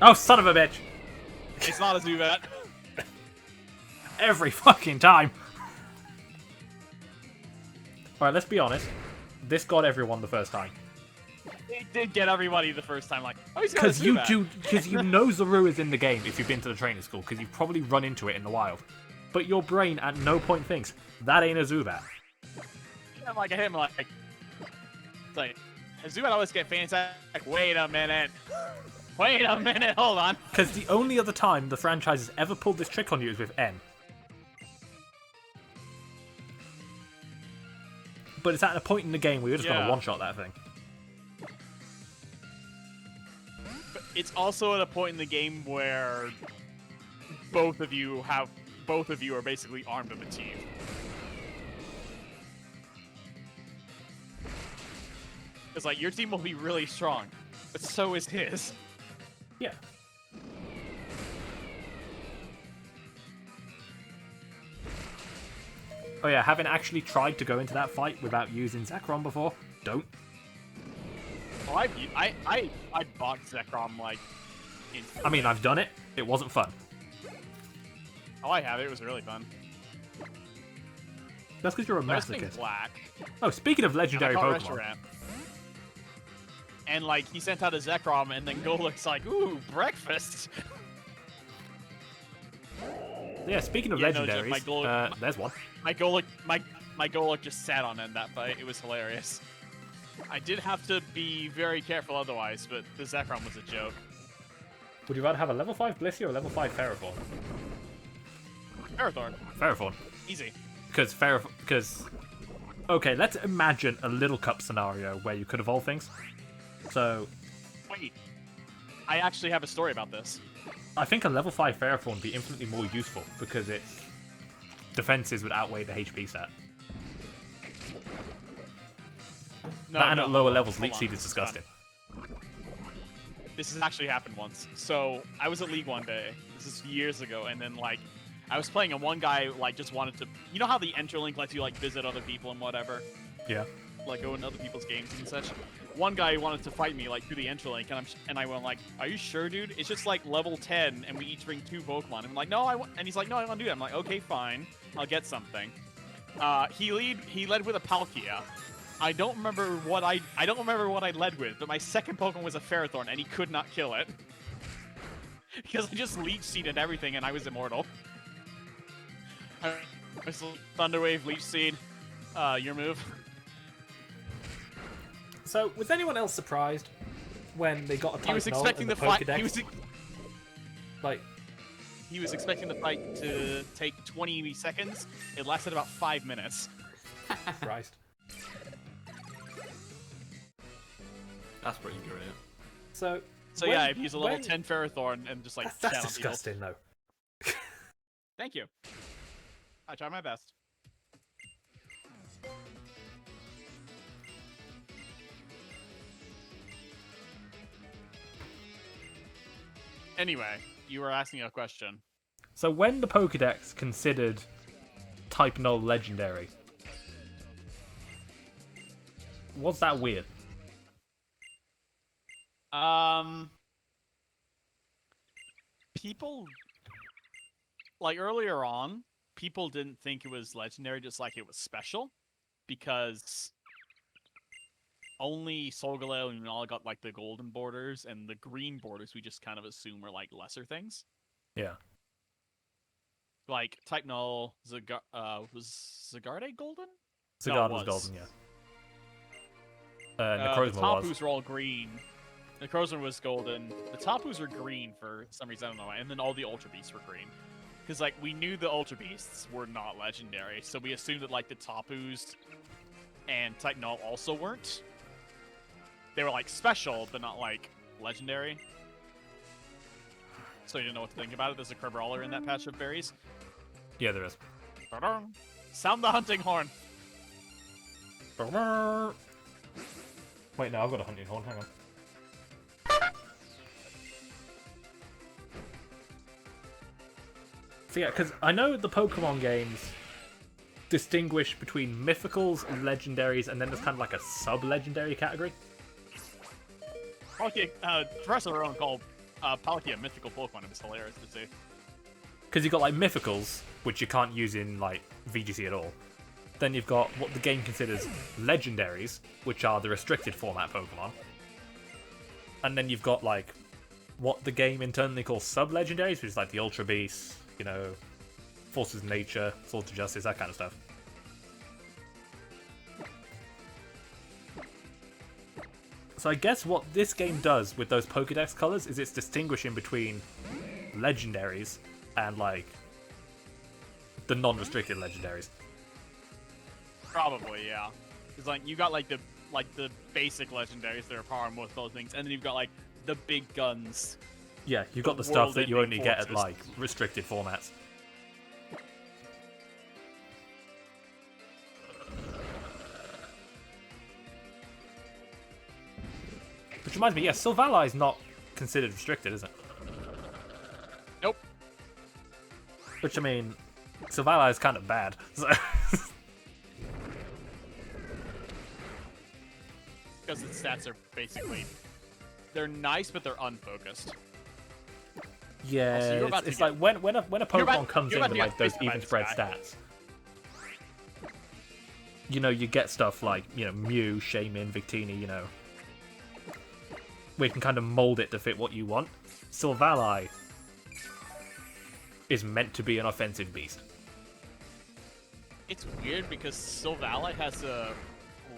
Oh, son of a bitch! It's not a Zubat. Every fucking time. Alright, let's be honest. This got everyone the first time. It did get everybody the first time, like, oh, he's got a Zubat. Because you know Zaru is in the game if you've been to the training school, because you've probably run into it in the wild. But your brain at no point thinks, that ain't a Zubat. I'm like, him, like, it's like, Zubat always get fantastic. Like, wait a minute, hold on. Because the only other time the franchise has ever pulled this trick on you is with N. But it's at a point in the game where you're just going to one-shot that thing. But it's also at a point in the game where both of you are basically armed with a team. It's like, your team will be really strong, but so is his. Yeah. Oh yeah, having actually tried to go into that fight without using Zekrom before, don't. Oh, I boxed Zekrom, like, instantly. I mean, I've done it. It wasn't fun. Oh, I have it. It was really fun. That's because you're a Those things masochist. black. Oh, speaking of legendary And I caught Pokemon. Reshiram. And, like, he sent out a Zekrom, and then Goluk's like, ooh, breakfast. Yeah, speaking of Yeah, no, legendaries, my Goluk- there's one. My Goluk just sat on in that fight. It was hilarious. I did have to be very careful otherwise, but the Zekrom was a joke. Would you rather have a level 5 Blissey or a level 5 Ferrothorn? Ferrothorn. Ferrothorn. Easy. Because... Okay, let's imagine a Little Cup scenario where you could evolve things. So... Wait. I actually have a story about this. I think a level 5 Ferrothorn would be infinitely more useful because its defenses would outweigh the HP stat. No, And no, at lower hold levels, on, Leech hold Seed on. is disgusting. This has actually happened once. So, I was at League one day. This is years ago, and then, like, I was playing and one guy, like, just wanted to... You know how the Enterlink lets you, like, visit other people and whatever? Yeah. Like, go in other people's games and such. One guy wanted to fight me, like, through the Enterlink, and I went, like, are you sure, dude? It's just, like, level 10, and we each bring 2 Pokemon. And I'm like, no, and he's like, no, I want to do that. I'm like, okay, fine. I'll get something. He led with a Palkia. I don't remember what I led with, but my second Pokemon was a Ferrothorn, and he could not kill it. Because I just Leech Seeded everything, and I was immortal. I was Thunder Wave, Leech Seed, your move. So, was anyone else surprised when they got a He was Type Null expecting in the the fight. Pokedex? He was expecting the fight to take 20 seconds. It lasted about 5 minutes. Christ. That's pretty great. So So yeah, I've used a level 10 Ferrothorn and just like That's chat on people. disgusting, though. Thank you. I try my best. Anyway, you were asking a question. So when the Pokedex considered Type Null legendary, was that weird? People, like earlier on, people didn't think it was legendary, just like it was special, because only Solgaleo and Alola got like the golden borders, and the green borders we just kind of assume were like lesser things. Yeah. Like Type Null, was Zygarde golden? Zygarde No, was it golden, yeah. The Necrozma was. Tapus were all green. The Necrozma was golden. The Tapus were green for some reason, I don't know why. And then all the Ultra Beasts were green. Because, like, we knew the Ultra Beasts were not legendary, so we assumed that, like, the Tapus and Type Null also weren't. They were, like, special, but not, like, legendary. So you didn't know what to think about it. There's a Crabrawler in that patch of berries. Yeah, there is. Sound the hunting horn! Wait, no, I've got a hunting horn. Hang on. So yeah, because I know the Pokemon games distinguish between mythicals and legendaries, and then there's kind of like a sub-legendary category. Okay, Professor Rowan called Palkia mythical Pokemon. It was hilarious to see. Because you've got like mythicals, which you can't use in like VGC at all. Then you've got what the game considers legendaries, which are the restricted format Pokemon. And then you've got like what the game internally calls sub-legendaries, which is like the Ultra Beasts, you know, Forces of Nature, Swords of Justice, that kind of stuff. So I guess what this game does with those Pokédex colors is it's distinguishing between legendaries and like the non-restricted legendaries. Probably, yeah. Because like you got like the basic legendaries that are powering most of those things, and then you've got like the big guns. Yeah, you've got the stuff that you only get at like restricted formats. Which reminds me, yeah, Sylvala is not considered restricted, is it? Nope. Which, I mean, Sylvala is kind of bad. So. Because its stats are basically... They're nice, but they're unfocused. Yeah, Also, it's like when a Pokemon comes in with like those based even spread stats. You know, you get stuff like, you know, Mew, Shaymin, Victini, you know. Where you can kind of mold it to fit what you want. Sylvala is meant to be an offensive beast. It's weird because Sylvala has a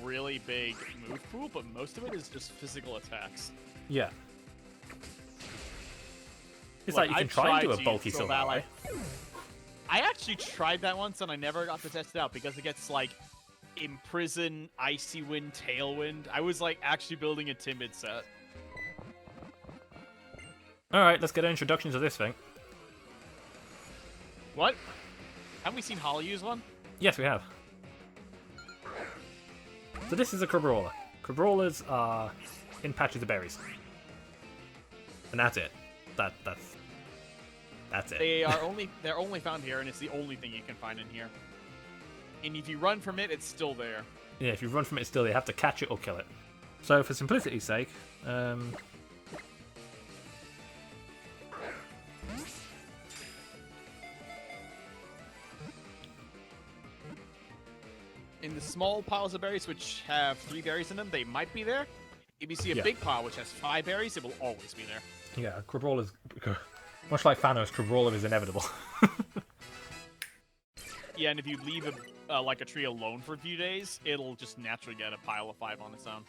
really big move pool, but most of it is just physical attacks. Yeah. It's like you can try and do a bulky Sylvala. I actually tried that once and I never got to test it out because it gets like Imprison, Icy Wind, Tailwind. I was like actually building a timid set. Alright, let's get an introduction to this thing. What? Haven't we seen Holly use one? Yes, we have. So this is a Crabrawler. Crabrawlers are in patches of berries. And that's it. That's it. They're only found here, and it's the only thing you can find in here. And if you run from it, it's still there. Yeah, if you run from it still, you have to catch it or kill it. So for simplicity's sake, in the small piles of berries, which have 3 berries in them, they might be there. If you see a big pile which has 5 berries, it will always be there. Yeah, Crabrawler's... Much like Thanos, Crabrawler is inevitable. Yeah, and if you leave a tree alone for a few days, it'll just naturally get a pile of 5 on its own.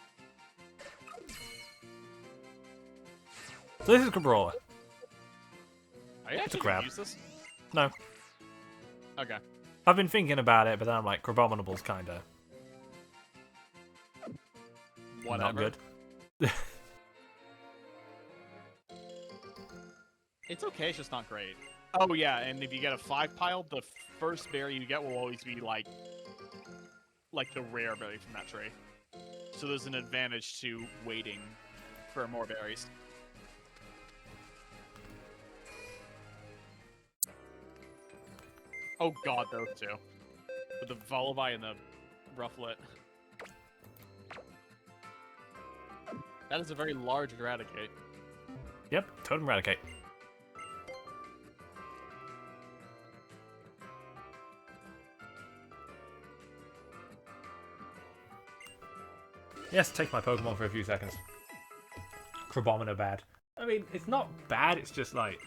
So this is Crabrawler. Are you actually crab. gonna use this? No. Okay. I've been thinking about it, but then I'm like, Crabominable's kinda... Whatever. not good. It's okay, it's just not great. Oh yeah, and if you get a 5 pile, the first berry you get will always be like the rare berry from that tree. So there's an advantage to waiting for more berries. Oh god, those two. With the Volibite and the Rufflet. That is a very large Eradicate. Yep, Totem Eradicate. Yes, take my Pokemon for a few seconds. Crabominable bad. I mean, it's not bad, it's just like...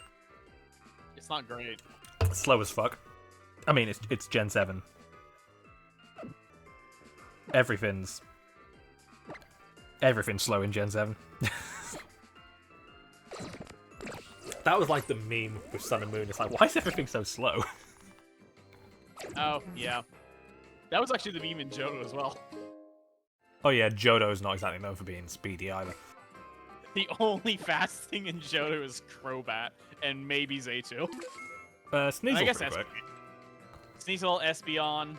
It's not great. slow as fuck. I mean, it's Gen 7. Everything's slow in Gen 7. That was like the meme with Sun and Moon. It's like, why is everything so slow? Oh, yeah. That was actually the meme in Johto as well. Oh yeah, Johto's not exactly known for being speedy either. The only fast thing in Johto is Crobat, and maybe Zaytu. Sneasel, I guess pretty quick. Sneasel, Espeon.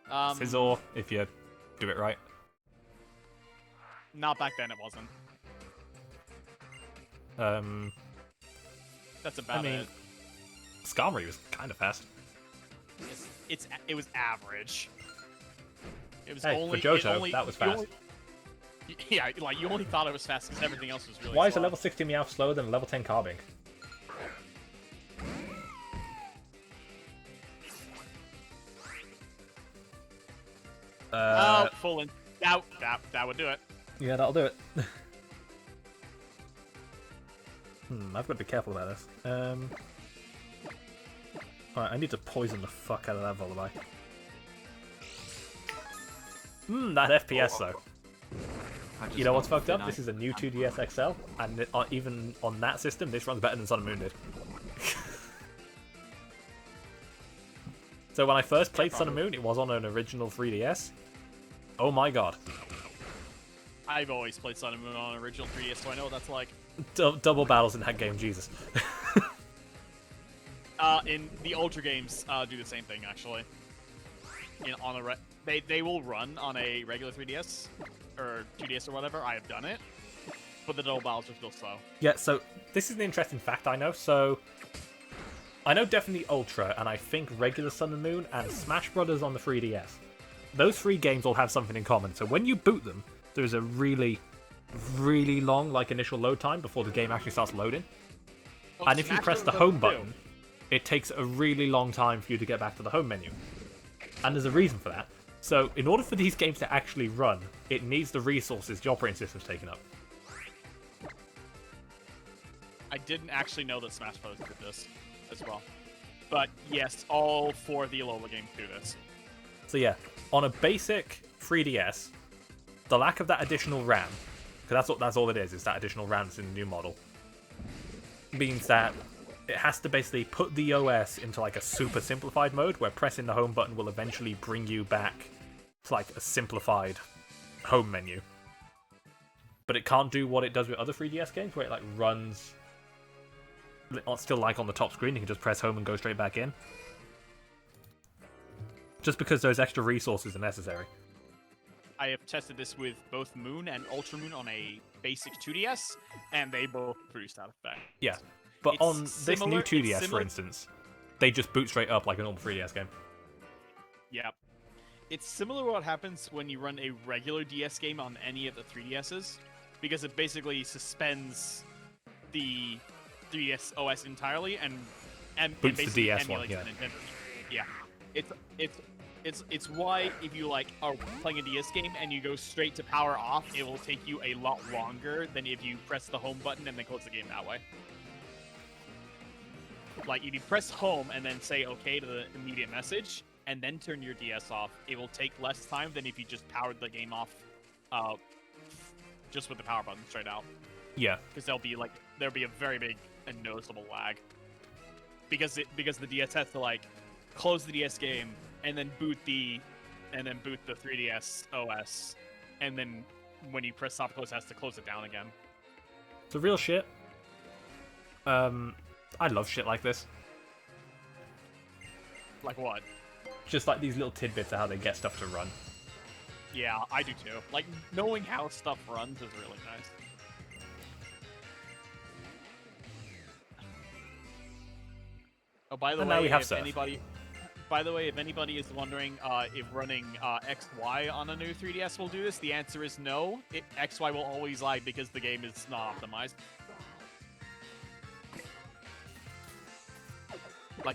Scizor, if you do it right. Not back then, it wasn't. That's about it. Skarmory was kind of fast. It was average. It was Hey, only for Johto, it only, that was the fast. only- Yeah, like, you only thought it was fast because everything else was really Why is a slow. level 60 Meowth slower than a level 10 Carbink? Full in. That would do it. Yeah, that'll do it. I've got to be careful about this. Alright, I need to poison the fuck out of that Volibite. That FPS though. You know what's fucked up? This is a new 2DS XL, and even on that system, this runs better than Sun and Moon did. So when I first played Sun and Moon, it was on an original 3DS. Oh my god. I've always played Sun and Moon on an original 3DS, so I know what that's like. Double battles in that game, Jesus. In the Ultra games, do the same thing actually. They will run on a regular 3DS or 2DS or whatever. I have done it, but the double battles are still slow. Yeah, so this is an interesting fact I know. So I know definitely Ultra, and I think regular Sun and Moon and Smash Brothers on the 3DS. Those three games all have something in common. So when you boot them, there's a really, really long initial load time before the game actually starts loading. And if you press the home button, it takes a really long time for you to get back to the home menu. And there's a reason for that. So in order for these games to actually run, it needs the resources the operating system's taken up. I didn't actually know that Smash Bros. Did this as well. But yes, all 4 of the Alola games do this. So yeah, on a basic 3DS, the lack of that additional RAM, because that's all it is that additional RAM that's in the new model, means that it has to basically put the OS into a super simplified mode where pressing the home button will eventually bring you back to a simplified home menu. But it can't do what it does with other 3DS games where it runs still on the top screen. You can just press home and go straight back in. Just because those extra resources are necessary. I have tested this with both Moon and Ultra Moon on a basic 2DS, and they both produce that effect. Yeah. But It's on this new 2DS, for similar- instance, they just boot straight up like a normal 3DS game. Yep. It's similar to what happens when you run a regular DS game on any of the 3DSs, because it basically suspends the 3DS OS entirely and Boots the basically DS one, emulates the Nintendo. Yeah. It's why if you are playing a DS game and you go straight to power off, it will take you a lot longer than if you press the home button and then close the game that way. If you press home and then say OK to the immediate message, and then turn your DS off, it will take less time than if you just powered the game off just with the power button straight out. Yeah. Because there'll be a very big and noticeable lag. Because the DS has to close the DS game and then boot the 3DS OS, and then when you press stop close, it has to close it down again. It's a real shit. I love shit like this. Like what? Just these little tidbits of how they get stuff to run. Yeah, I do too. Knowing how stuff runs is really nice. Oh, by the way, if anybody is wondering if running XY on a new 3DS will do this, the answer is no. XY will always lag because the game is not optimized.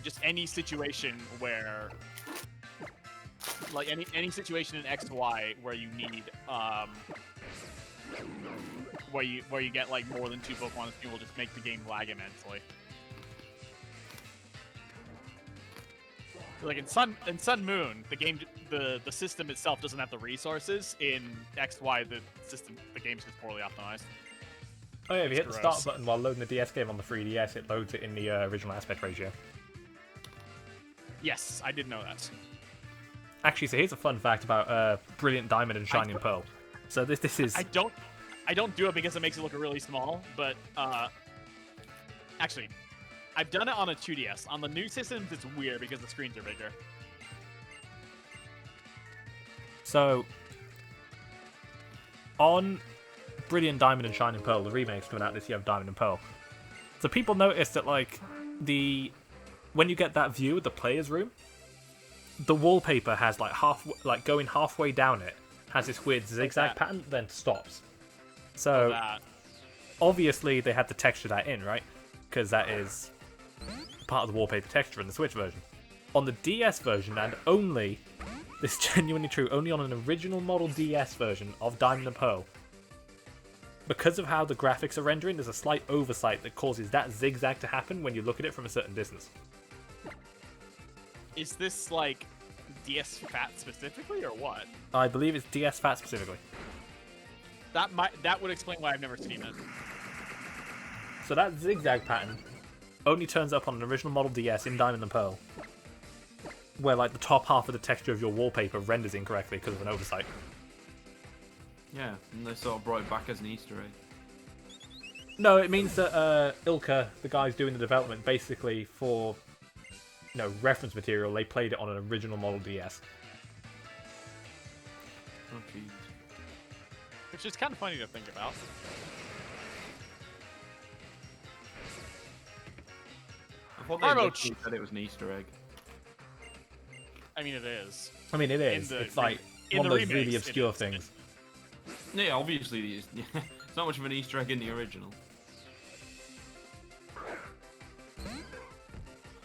Just any situation where, any situation in XY where you need, where you get more than 2 Pokemon, it will just make the game lag immensely. In Sun Moon, the game, the system itself doesn't have the resources. In XY, the game's just poorly optimized. Oh yeah, if you hit the start button while loading the DS game on the 3DS, it loads it in the original aspect ratio. Yes, I did know that. Actually, so here's a fun fact about Brilliant Diamond and Shining Pearl. So this is... I don't do it because it makes it look really small, but actually, I've done it on a 2DS. On the new systems, it's weird because the screens are bigger. So, on Brilliant Diamond and Shining Pearl, the remake's coming out this year of Diamond and Pearl. So people noticed that when you get that view of the player's room, the wallpaper has going halfway down it has this weird zigzag that. pattern, then stops. So That. obviously they had to texture that in, right? Because that is part of the wallpaper texture in the Switch version. On the DS version, and only, this is genuinely true, only on an original model DS version of Diamond and Pearl, because of how the graphics are rendering, there's a slight oversight that causes that zigzag to happen when you look at it from a certain distance. Is this like DS Fat specifically, or what? I believe it's DS Fat specifically. That would explain why I've never seen it. So that zigzag pattern only turns up on an original model DS in Diamond and Pearl, where like the top half of the texture of your wallpaper renders incorrectly because of an oversight. Yeah, and they sort of brought it back as an Easter egg. No, it means that Ilka, the guys doing the development, basically for reference material, they played it on an original model DS. Oh, jeez. Which is kind of funny to think about. I thought they Armo literally said it was an Easter egg. I mean, it is. I mean, it is. In the It's like in one of the those really remakes, it obscure is. things. Yeah, obviously it's not much of an Easter egg in the original.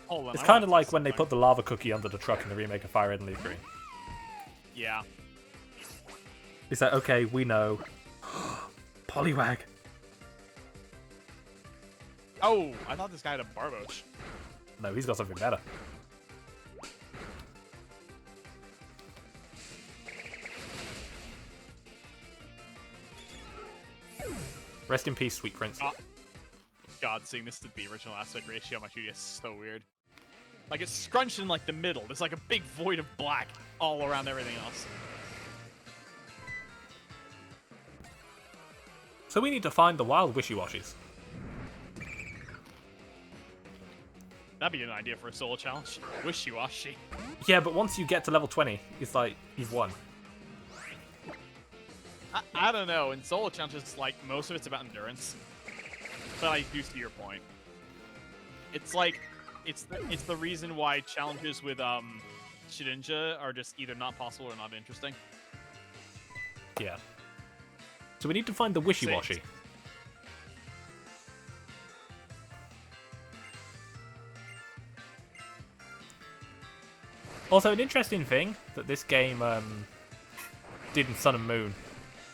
Hold on, It's I kind of wanna like say when they something. put the lava cookie under the truck in the remake of Fire Red and Leaf Green. Yeah. It's like, okay, we know. Poliwag. Oh, I thought this guy had a Barboach. No, he's got something better. Rest in peace, sweet prince. God, seeing this to the original aspect ratio on my 2DS is so weird. Like, it's scrunched in, like, the middle. There's, like, a big void of black all around everything else. So we need to find the wild wishy-washies. That'd be an idea for a solo challenge. Wishy-washy. Yeah, but once you get to level 20, it's like, you've won. I don't know. In solo challenges, like, most of it's about endurance. But I do see your point. It's like, it's the reason why challenges with Shedinja are just either not possible or not interesting. Yeah. So we need to find the wishy-washy. Also, an interesting thing that this game did in Sun and Moon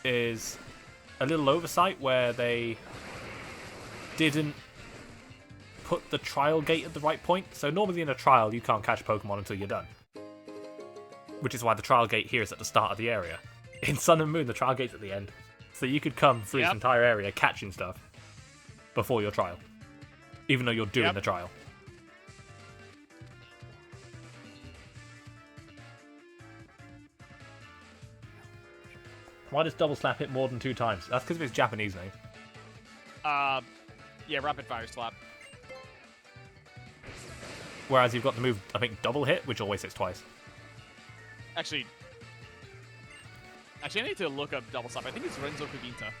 is a little oversight where they didn't put the trial gate at the right point. So normally in a trial, you can't catch Pokemon until you're done. Which is why the trial gate here is at the start of the area. In Sun and Moon, the trial gate's at the end. So you could come through this entire area catching stuff before your trial. Even though you're doing the trial. Why does Double Slap hit more than 2 times? That's because of its Japanese name. Yeah, Rapid Fire Slap. Whereas you've got the move, I think, Double Hit, which always hits twice. Actually, I need to look up Double Slap. I think it's Renzo Quinta.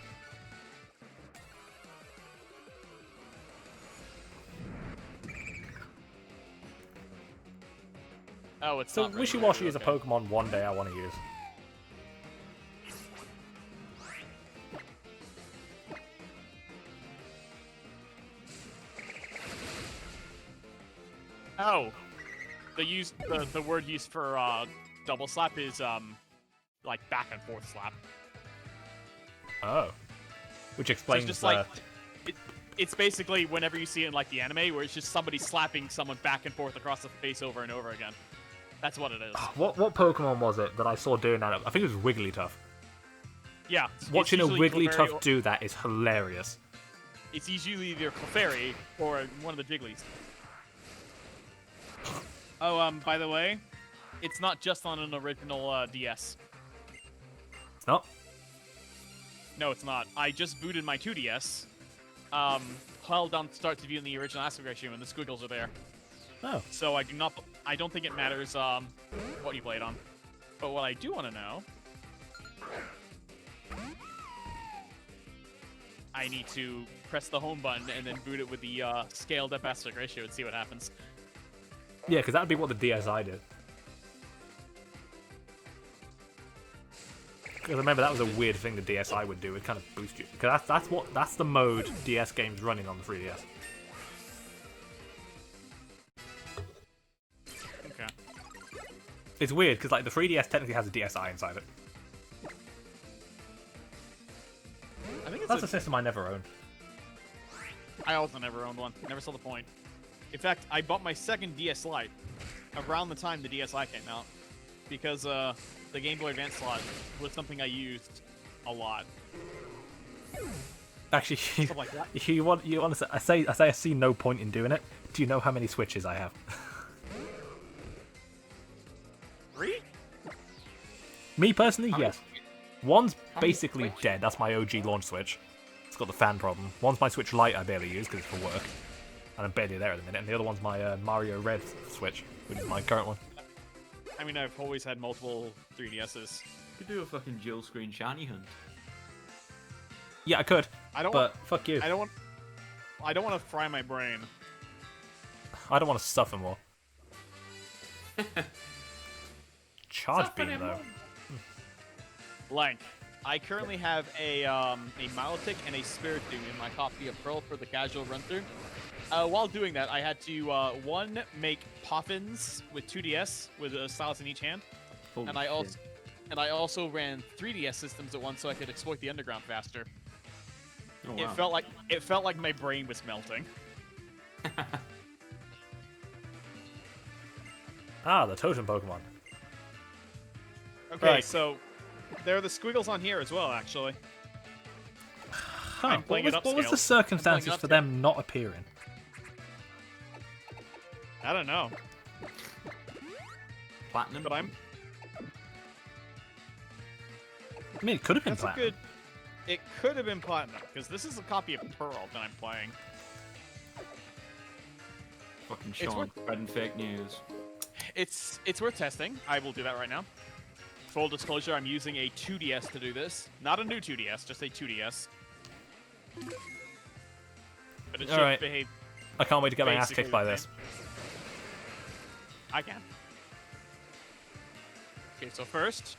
Oh, it's So not Renzo Wishy-Washy Quinta, is a okay. Pokemon one day I want to use. Oh, the word used for Double Slap is like back and forth slap. Oh. Which So explains it's just like it's basically whenever you see it in like the anime, where it's just somebody slapping someone back and forth across the face over and over again. That's what it is. What Pokemon was it that I saw doing that? I think it was Wigglytuff. Yeah. Watching a usually Clefairy Wigglytuff do that is hilarious. It's usually either Clefairy or one of the Jigglies. Oh, by the way, it's not just on an original DS. It's not? No, it's not. I just booted my 2DS. Held on start to view in the original aspect ratio, and the squiggles are there. Oh. So I don't think it matters what you played on. But what I do want to know, I need to press the home button and then boot it with the scaled up aspect ratio and see what happens. Yeah, because that would be what the DSi did. Because remember, that was a weird thing the DSi would do. It kind of boost you. Because that's the mode DS games running on the 3DS. Okay. It's weird because like the 3DS technically has a DSi inside it. I think That's a system I never owned. I also never owned one. Never saw the point. In fact, I bought my second DS Lite around the time the DSi came out because the Game Boy Advance slot was something I used a lot. Actually, Stuff like that. you want to say I see no point in doing it. Do you know how many Switches I have? 3? Me personally, How many- yes. One's how many basically Switch? dead. That's my OG launch Switch. It's got the fan problem. One's my Switch Lite I barely use because it's for work, and I'm barely there at the minute. And the other one's my Mario Red Switch, which is my current one. I mean, I've always had multiple 3DSs. You could do a fucking dual screen shiny hunt. Yeah, I could, I don't. but fuck you. I don't want. I don't want to fry my brain. I don't want to suffer more. Charge beam though. Blank. I currently have a Milotic and a Spiritomb in my copy of Pearl for the casual run-through. While doing that, I had to one make Poffins with 2DS with a stylus in each hand, Holy and I shit. also ran 3DS systems at once so I could exploit the underground faster. Oh, wow. It felt like my brain was melting. Ah, the totem Pokemon. Okay, Right. so there are the squiggles on here as well, actually. Huh, I'm playing it what was the upscale. circumstances I'm for playing them not appearing? I don't know, Platinum. but I'm. I mean, it could have been That's a platinum. good. It could have been platinum because this is a copy of Pearl that I'm playing. Fucking It's Sean worth- spreading fake news. It's worth testing. I will do that right now. Full disclosure, I'm using a 2DS to do this. Not a new 2DS, just a 2DS. But it should Alright. behave. I can't wait to get my ass basically kicked by the this. same. I can. Okay, so first,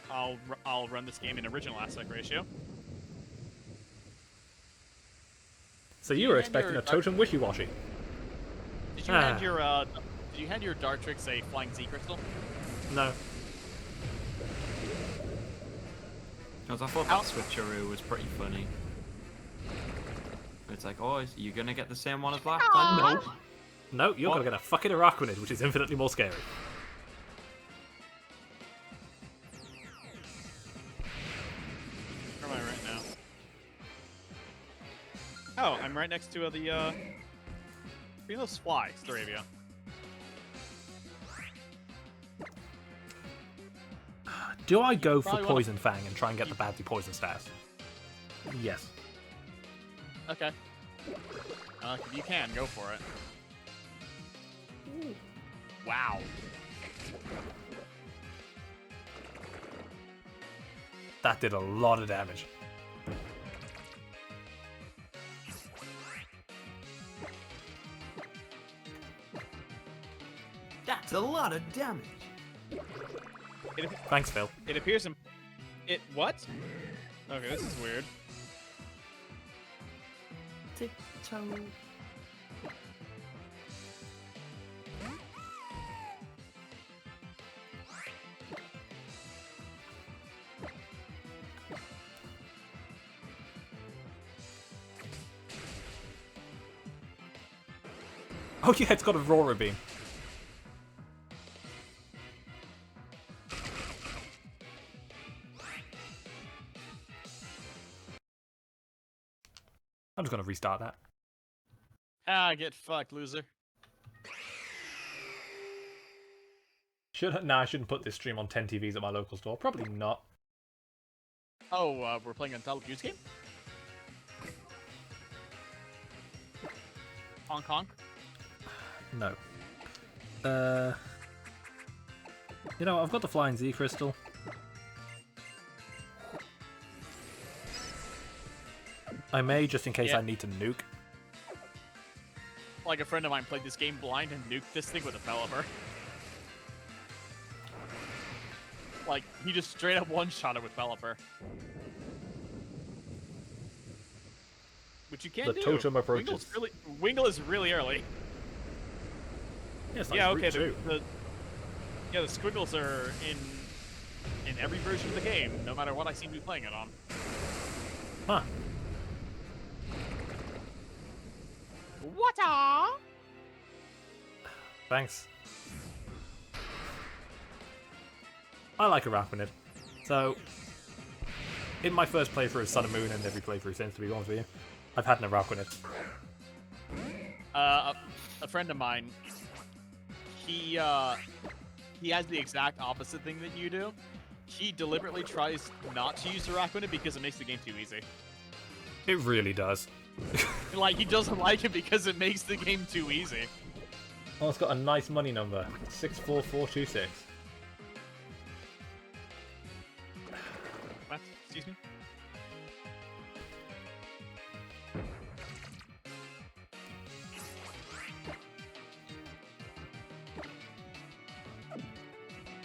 I'll run this game in original aspect ratio. So you were And expecting your- a totem wishy-washy. Did you hand your Dartrix a flying Z crystal? No. Because I thought that switcheroo was pretty funny. It's like, oh, you're gonna get the same one as last time? No. No, you're What? gonna get a fucking Araquanid, which is infinitely more scary. Where am I right now? Oh, I'm right next to the those fly, Staravia. Do I go for Probably wanna- Poison Fang and try and get the badly poison stats? Yes. Okay. If you can, go for it. Wow. That did a lot of damage. That's a lot of damage. Thanks, Phil. It appears in... What? Okay, this is weird. Tiptoe. Oh yeah, it's got a Aurora Beam. I'm just gonna restart that. Ah, get fucked, loser. I shouldn't put this stream on 10 TVs at my local store. Probably not. Oh, we're playing Untitled Chapter game? Hong Kong? No. You know, I've got the Flying Z Crystal. I may, just in case Yeah. I need to nuke. Like a friend of mine played this game blind and nuked this thing with a Pelipper. Like, he just straight up one-shot it with Pelipper. Which you can't The do. totem approaches. Wingle is really early. Yeah, it's like Yeah, Route okay. 2. The squiggles are in every version of the game, no matter what I seem to be playing it on. Huh. What-a? Thanks. I like Araquanid. So, in my first playthrough of Sun and Moon and every playthrough since, to be honest with you, I've had an Araquanid. A friend of mine, he has the exact opposite thing that you do. He deliberately tries not to use Araquanid because it makes the game too easy. It really does. Like, he doesn't like it because it makes the game too easy. Well, it's got a nice money number. 64426. What? Excuse me?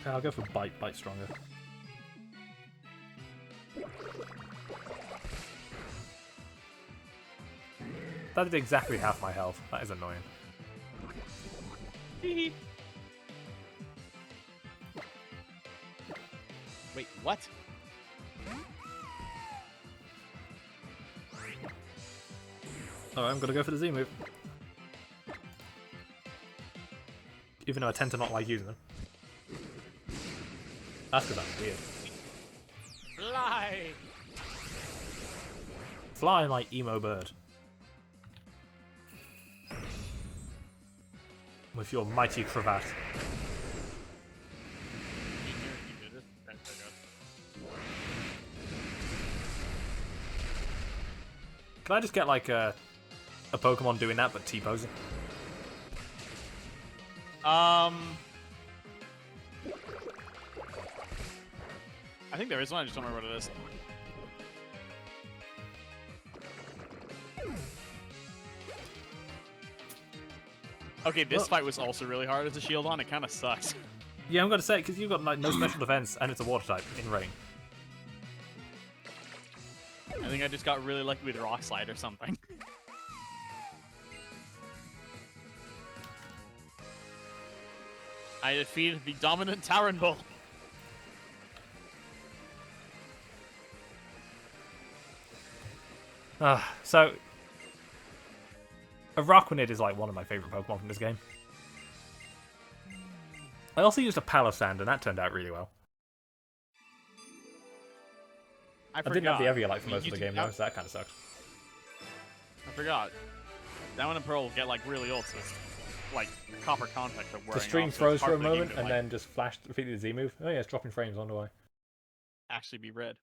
Okay, I'll go for Bite. Bite stronger. That did exactly half my health. That is annoying. Wait, what? Alright, I'm gonna go for the Z move. Even though I tend to not like using them. That's because I'm weird. Fly! Fly, my emo bird. With your mighty cravat. Can I just get like a Pokemon doing that but T-posing? I think there is one, I just don't remember what it is. Okay, this fight was also really hard as a shield on, it kinda sucks. Yeah, I'm gonna say, because you've got like no special defense and it's a water type in rain. I think I just got really lucky with Rock Slide or something. I defeated the dominant Taran Bull. So, Araquanid is like one of my favourite Pokemon from this game. I also used a Palossand and that turned out really well. I didn't have the Eviolite for most of the game though, so that kind of sucked. I forgot. Diamond and Pearl get like really old, so it's like the copper contact of wearing The stream off, so froze it's for hard a the game moment to, and like, then just flashed, repeated the Z move. Oh yeah, it's dropping frames on the way. actually be read.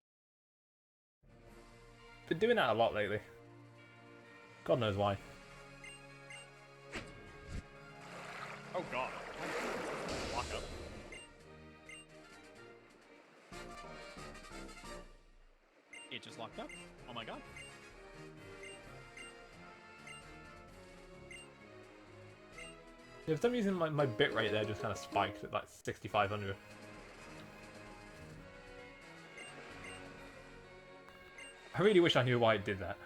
Been doing that a lot lately. God knows why. Oh god. Lock up. It just locked up? Oh my god. Yeah, for some reason my bit rate there just kind of spiked at like 6,500. I really wish I knew why it did that.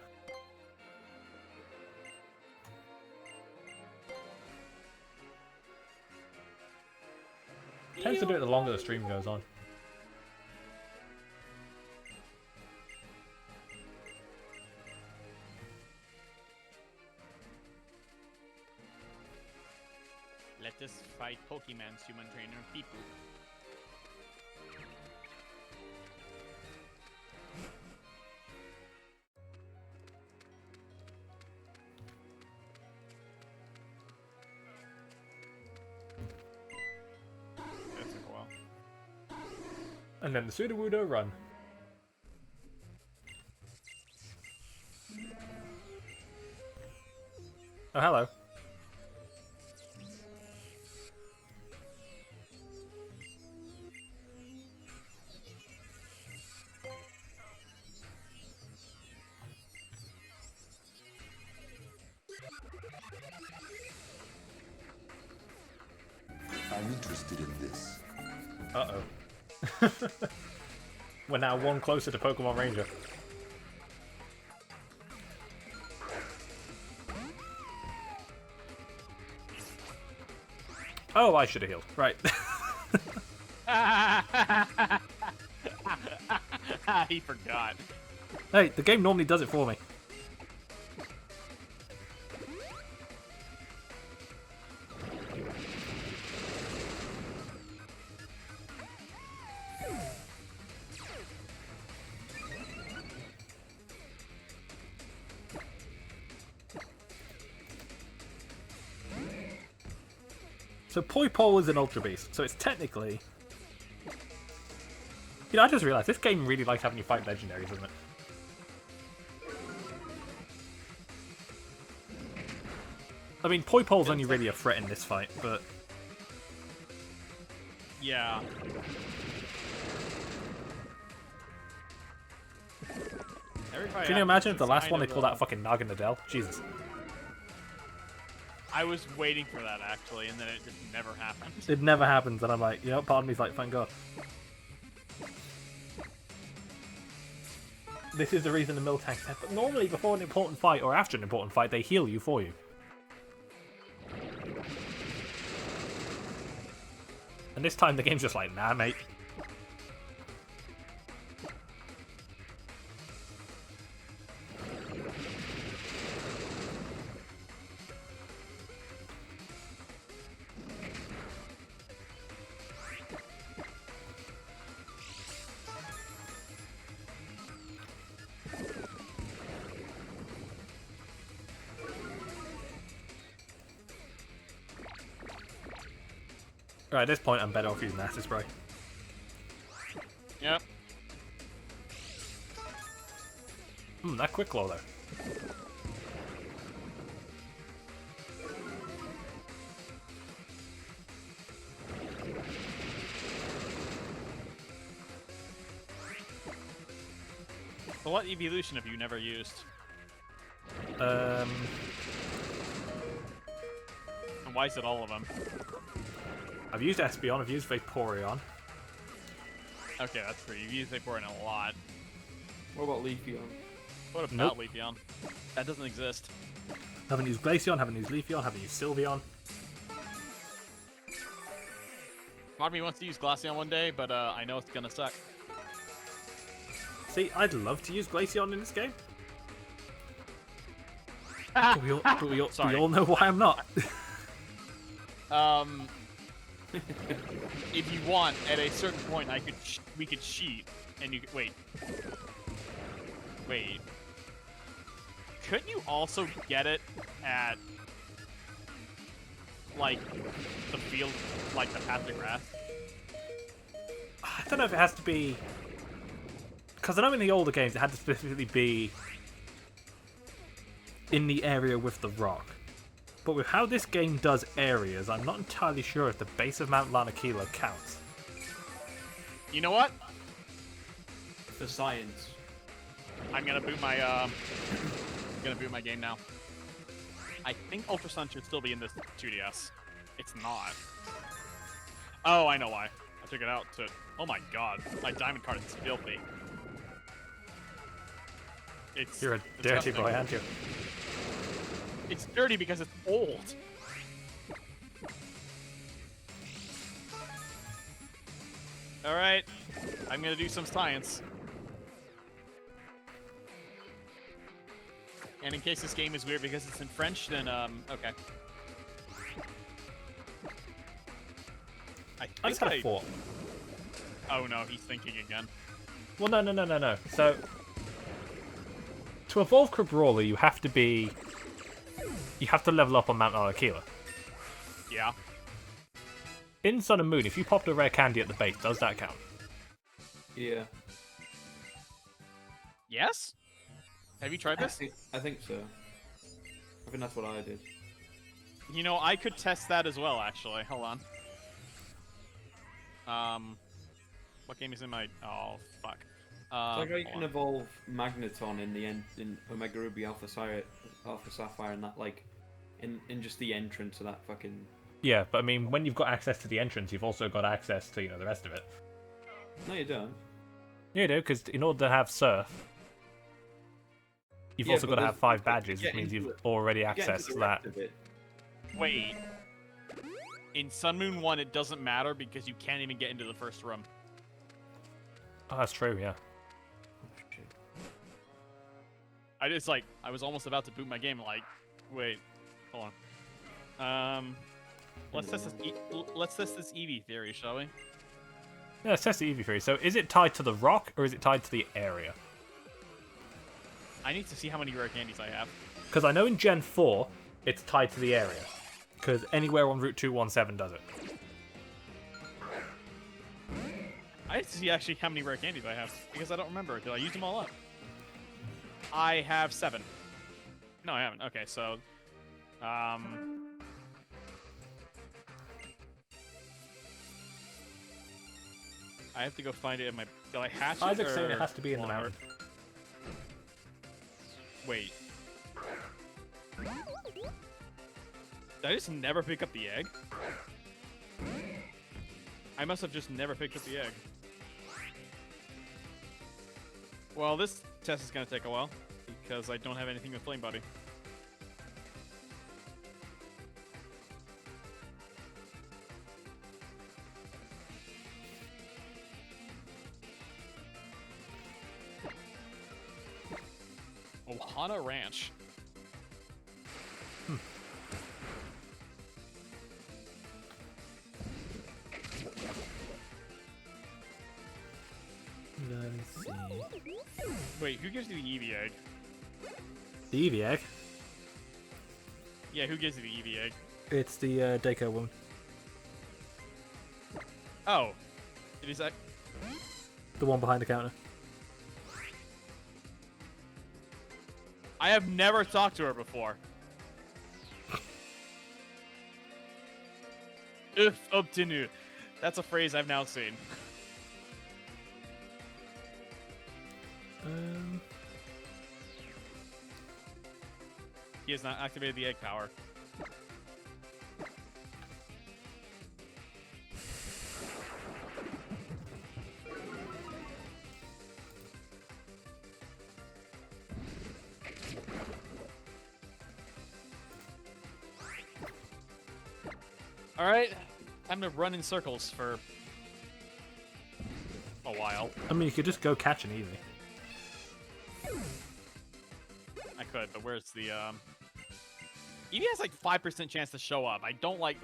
It tends to do it the longer the stream goes on. Let us fight Pokemon's human trainer people. That took a while. And then the Sudowoodo run. Oh, hello. I'm interested in this. Uh-oh. We're now one closer to Pokemon Ranger. Oh, I should have healed. Right. He forgot. Hey, the game normally does it for me. So Poipole is an Ultra Beast, so it's technically... You know, I just realised this game really likes having you fight legendaries, doesn't it? I mean, Poipole's only really a threat in this fight, but... Yeah. Can you imagine if the last one they pulled out fucking Naganadel? Jesus. I was waiting for that actually, and then it just never happened. It never happens, and I'm like, you know, part of me's like, thank God. This is the reason the Miltank said, but normally before an important fight or after an important fight, they heal you for you. And this time the game's just like, nah, mate. Right, at this point, I'm better off using Acid Spray. Yep. That quick glow though. So what evolution have you never used? Um, And why is it all of them? I've used Espeon, I've used Vaporeon. Okay, that's true. You've used Vaporeon a lot. What about Leafeon? What about Nope. Leafeon? That doesn't exist. Haven't used Glaceon, haven't used Leafeon, haven't used Sylveon. Part of me wants to use Glaceon one day, but I know it's gonna suck. See, I'd love to use Glaceon in this game. But we all know why I'm not. If you want, at a certain point, we could cheat, and you could wait. Couldn't you also get it at like the field, like the path to grass? I don't know if it has to be... Because I know in the older games it had to specifically be in the area with the rock. But with how this game does areas, I'm not entirely sure if the base of Mount Lanakila counts. You know what? For science. I'm gonna boot my game now. I think Ultra Sun should still be in this 2DS. It's not. Oh, I know why. I took it out to... Oh my god. My diamond card is filthy. It's You're a dirty disgusting. boy, aren't you? It's dirty because it's old. Alright. I'm gonna do some science. And in case this game is weird because it's in French, then, okay. I just had a thought. Oh no, he's thinking again. Well, no. So, to evolve Crabrawler, you have to level up on Mount Lanakila. Yeah. In Sun and Moon, if you popped a rare candy at the base, does that count? Yeah. Yes? Have you tried this? I think so. I think that's what I did. You know, I could test that as well, actually. Hold on. What game is in my... Oh, fuck. It's like how you hold can on. evolve Magneton in the in Omega Ruby Alpha Sapphire, and that, like, in just the entrance of that fucking... Yeah, but I mean, when you've got access to the entrance, you've also got access to, the rest of it. No, you don't. Yeah, you do, because in order to have Surf, you've also got to have 5 badges, which means you've already accessed that. Wait. In Sun Moon 1, it doesn't matter because you can't even get into the first room. Oh, that's true, yeah. I was almost about to boot my game. Like, wait, hold on. Let's test this Eevee theory, shall we? Yeah, let's test the Eevee theory. So, is it tied to the rock or is it tied to the area? I need to see how many rare candies I have. Because I know in Gen 4, it's tied to the area. Because anywhere on Route 217 does it. I need to see actually how many rare candies I have because I don't remember. Did I use them all up? I have 7. No, I haven't. Okay, so, I have to go find it in my. Did I hatch it? Isaac's saying it has to be in the mountain. Wait. Did I just never pick up the egg? I must have just never picked up the egg. Well, this test is going to take a while, because I don't have anything with Flame Body. Ohana Ranch. Let's see. Wait, who gives you the Eevee egg? The Eevee egg? Yeah, who gives you the Eevee egg? It's the Daycare woman. Oh. It is that. The one behind the counter. I have never talked to her before. If obtenu. That's a phrase I've now seen. He has not activated the egg power. Alright, time to run in circles for a while. I mean, you could just go catch an Eevee. I could, but where's the Eevee has like 5% chance to show up. I don't like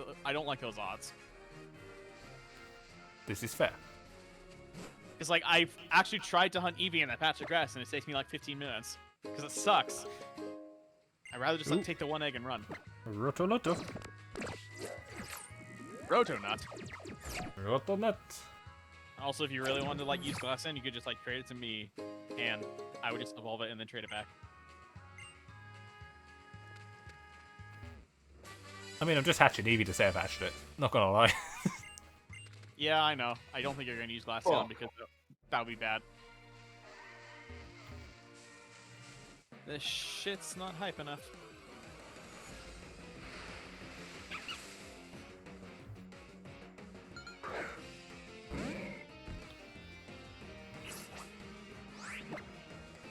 those odds. This is fair. It's like I've actually tried to hunt Eevee in that patch of grass and it takes me like 15 minutes. Because it sucks. I'd rather just like take the one egg and run. Rotoloto. Rotonut. Rotonut. Also, if you really wanted to like use Glass End, you could just like trade it to me and I would just evolve it and then trade it back. I mean, I'm just hatching Eevee to say I've hatched it. Not gonna lie. Yeah, I know. I don't think you're gonna use Glass End because that would be bad. This shit's not hype enough.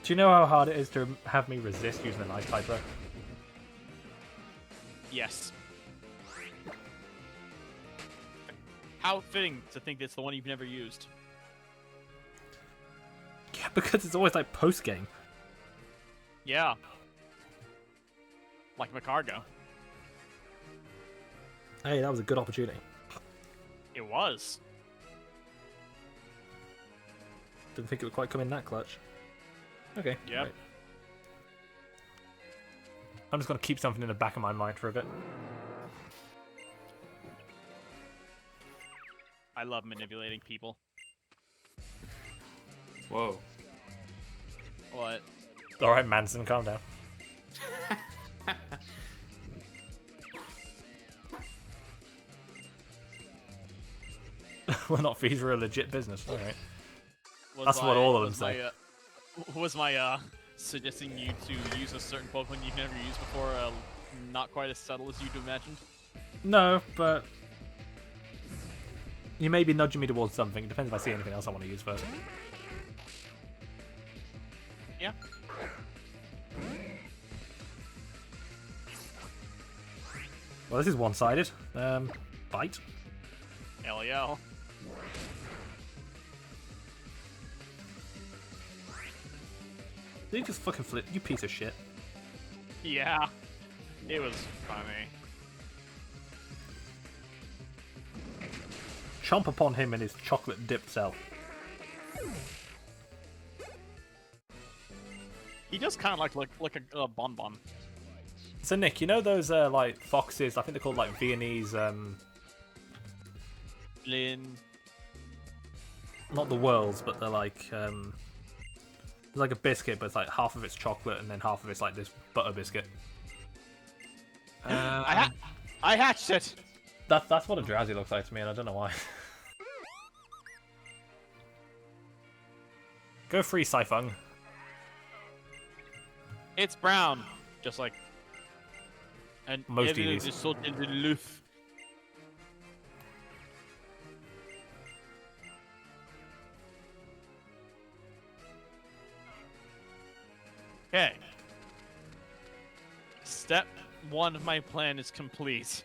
Do you know how hard it is to have me resist using an ice type though? Yes. How fitting to think it's the one you've never used. Yeah, because it's always like post game. Yeah. Like Macargo. Hey, that was a good opportunity. It was. Didn't think it would quite come in that clutch. Okay. Yep. Right. I'm just gonna keep something in the back of my mind for a bit. I love manipulating people. Whoa. What? Alright, Manson, calm down. We're not fees for a legit business. Alright. That's what all of them say. Was my suggesting you to use a certain Pokemon you've never used before not quite as subtle as you'd imagined? No, but You may be nudging me towards something. It depends if I see anything else I want to use first. Yeah. Well, this is one-sided. Bite. LEL. Did you just fucking flip? You piece of shit. Yeah. It was funny. Chomp upon him and his chocolate-dipped self. He does kind of like a bonbon. So Nick, you know those like foxes? I think they're called like Viennese. Lin. Not the whirls, but they're like it's like a biscuit, but it's like half of it's chocolate and then half of it's like this butter biscuit. I hatched it. That's what a Drowsy looks like to me, and I don't know why. Go free, Saifung. It's brown, just like. And Most everything EVs. is so aloof. Okay. Step 1 of my plan is complete.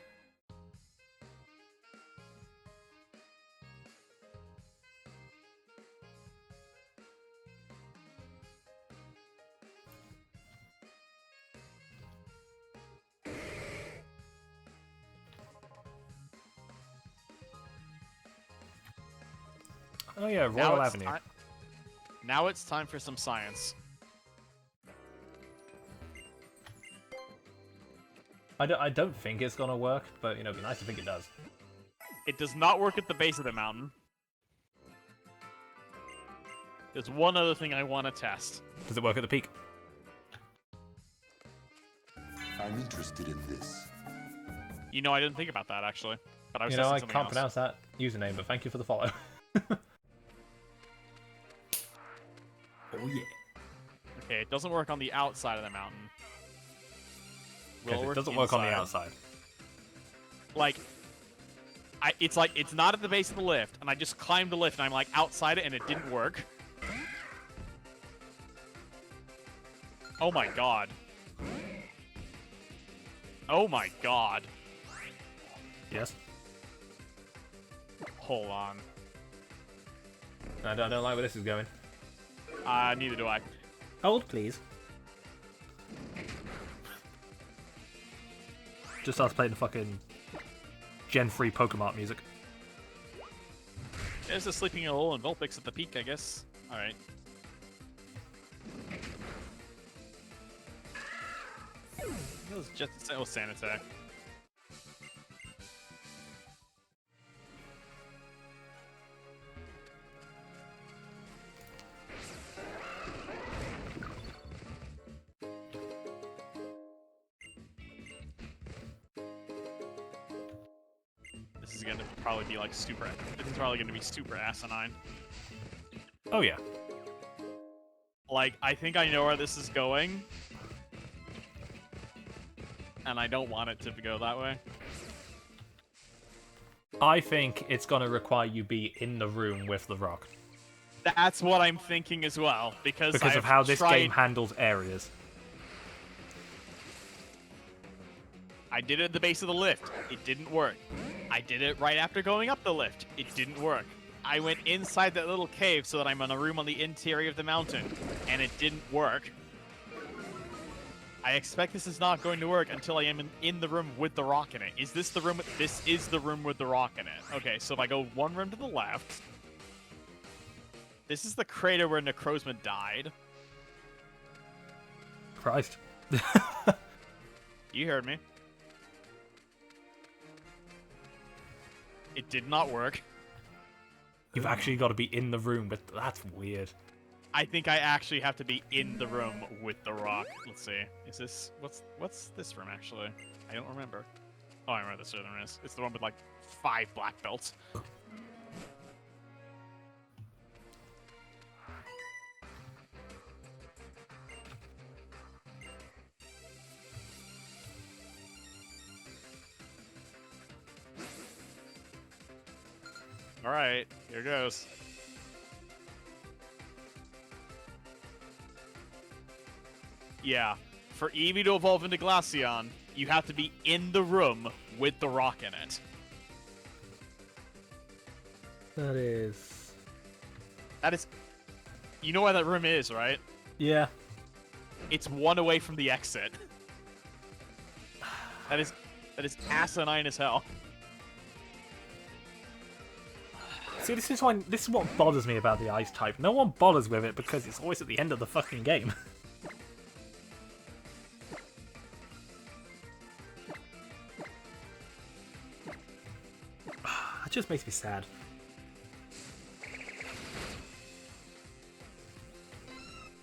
Oh yeah, Royal Avenue. Now it's time for some science. I don't think it's gonna work, but you know, it'd be nice to think it does. It does not work at the base of the mountain. There's one other thing I want to test. Does it work at the peak? I'm interested in this. You know, I didn't think about that actually, but I was You know, I testing can't something else. pronounce that username, but thank you for the follow. Oh yeah. Okay, it doesn't work on the outside of the mountain. Because Will it doesn't work on the inside. outside. Like, it's not at the base of the lift, and I just climbed the lift, and I'm like outside it, and it didn't work. Oh my god. Oh my god. Yes. Hold on. I don't like where this is going. Neither do I. Hold, please. Just starts playing the fucking Gen 3 Pokemon music. There's a Sleeping Alola and Vulpix at the peak, I guess. Alright. It was just it was Sanitary. This is gonna probably be like super. This is probably gonna be super asinine. Oh yeah. Like, I think I know where this is going. And I don't want it to go that way. I think it's gonna require you be in the room with the rock. That's what I'm thinking as well, because Because of I've how this tried... game handles areas. I did it at the base of the lift. It didn't work. I did it right after going up the lift. It didn't work. I went inside that little cave so that I'm in a room on the interior of the mountain, and it didn't work. I expect this is not going to work until I am in the room with the rock in it. Is this the room? This is the room with the rock in it. Okay, so if I go one room to the left, this is the crater where Necrozma died. Christ. You heard me. It did not work. You've actually got to be in the room with... That's weird. I think I actually have to be in the room with the rock. Let's see. Is this... What's this room, actually? I don't remember. Oh, I remember this room is. It's the one with, like, 5 black belts. Alright, here goes. Yeah, for Eevee to evolve into Glaceon, you have to be in the room with the rock in it. That is... That is... You know where that room is, right? Yeah. It's one away from the exit. That is asinine as hell. See, this is what bothers me about the ice type. No one bothers with it because it's always at the end of the fucking game. That just makes me sad.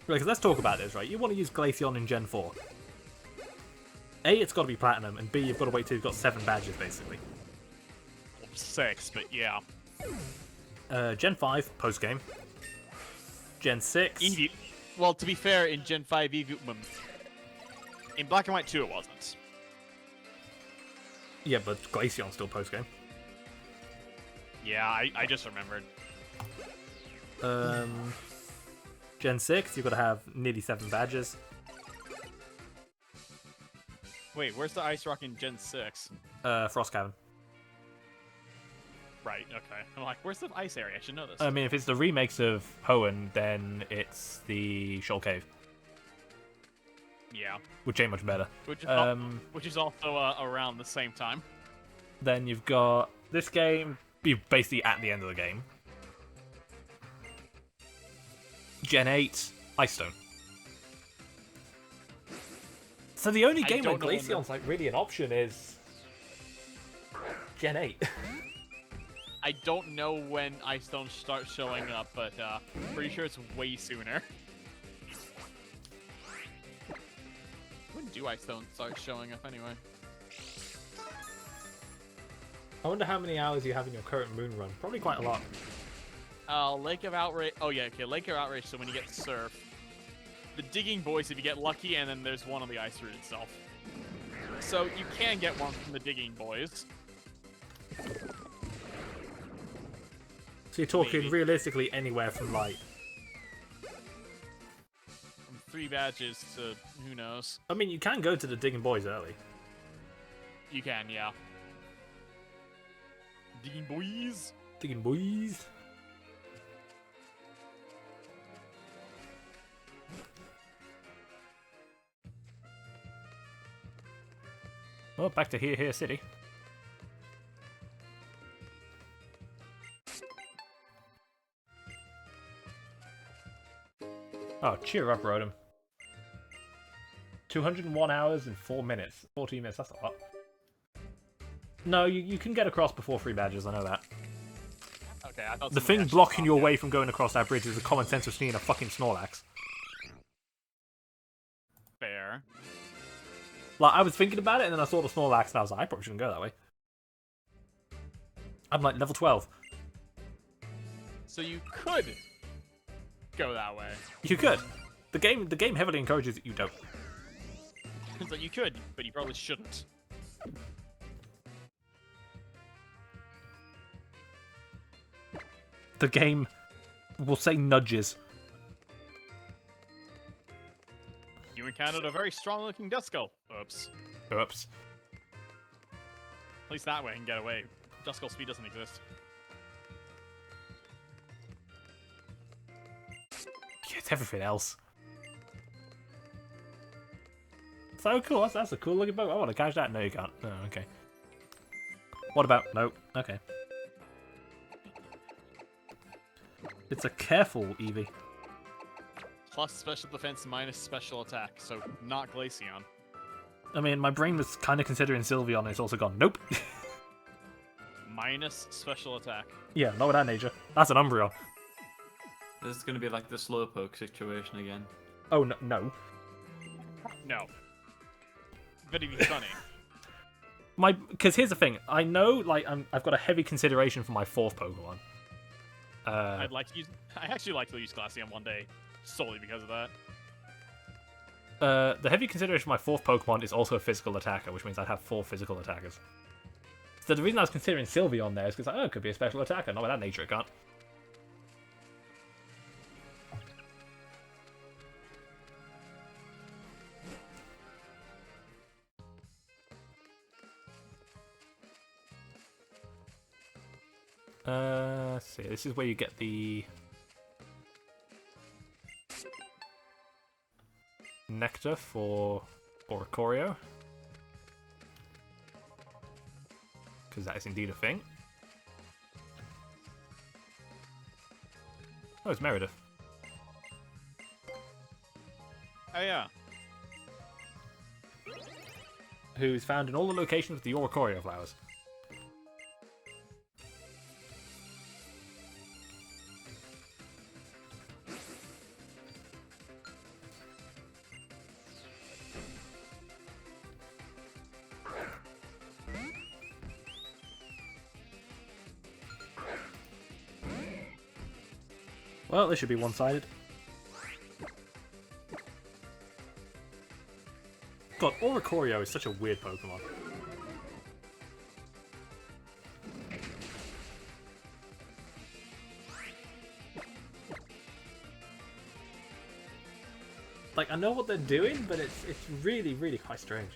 Right, because let's talk about this, right? You want to use Glaceon in Gen 4. A, it's got to be Platinum, and B, you've got to wait till you've got 7 badges, basically. 6, but yeah. Gen 5, post-game. Gen 6... Eevee. Well, to be fair, in Gen 5 Eevee... In Black and White 2 it wasn't. Yeah, but Glaceon's still post-game. Yeah, I just remembered. Gen 6, you've got to have nearly 7 badges. Wait, where's the Ice Rock in Gen 6? Frost Cavern. Right, okay. I'm like, where's the ice area? I should know this. I mean, if it's the remakes of Hoenn, then it's the Shoal Cave, Yeah. which ain't much better. Which is also around the same time. Then you've got this game, you're basically at the end of the game. Gen 8, Ice Stone. So the only game where Glaceon's like really an option is Gen 8. I don't know when Ice Stone starts showing up, but pretty sure it's way sooner. When do Ice Stone start showing up anyway? I wonder how many hours you have in your current moon run. Probably quite a lot. Lake of Outrage. Oh yeah, okay. Lake of Outrage. So when you get the surf, the Digging Boys if you get lucky, and then there's one on the ice route itself. So you can get one from the Digging Boys. So you're talking Maybe. realistically anywhere from like... From 3 badges to who knows. I mean, you can go to the Digging Boys early. You can, yeah. Digging Boys. Digging Boys. Well, back to Here City. Oh, cheer up, Rotom. 201 hours and 4 minutes. 14 minutes, that's a lot. No, you can get across before 3 badges, I know that. Okay, I thought The thing blocking your way from going across that bridge is the common sense of seeing a fucking Snorlax. Fair. Like, I was thinking about it, and then I saw the Snorlax, and I was like, I probably shouldn't go that way. I'm like level 12. So you could go that way. You could. The game heavily encourages that you don't. So you could, but you probably shouldn't. The game will say nudges. You encountered a very strong-looking Duskull. Oops. Oops. At least that way I can get away. Duskull speed doesn't exist. Yeah, it's everything else. So cool, that's a cool looking boat. I want to catch that. No, you can't. Oh, okay. What about... Nope. Okay. It's a careful Eevee. Plus special defense minus special attack, so not Glaceon. I mean, my brain was kind of considering Sylveon, and it's also gone, nope. Minus special attack. Yeah, not with that nature. That's an Umbreon. This is going to be like the Slowpoke situation again. Oh, no. No. No. But it'd be funny. Because here's the thing. I know, like, I've got a heavy consideration for my 4th Pokemon. I actually like to use Glaceon one day, solely because of that. The heavy consideration for my 4th Pokemon is also a physical attacker, which means I'd have 4 physical attackers. So the reason I was considering Sylvie on there is because, like, oh, it could be a special attacker. Not with that nature, it can't. Let's see. This is where you get the nectar for Oricorio, because that is indeed a thing. Oh, it's Meredith. Oh yeah. Who's found in all the locations with the Oricorio flowers. Well, this should be one-sided. God, Oricorio is such a weird Pokemon. Like, I know what they're doing, but it's really, really quite strange.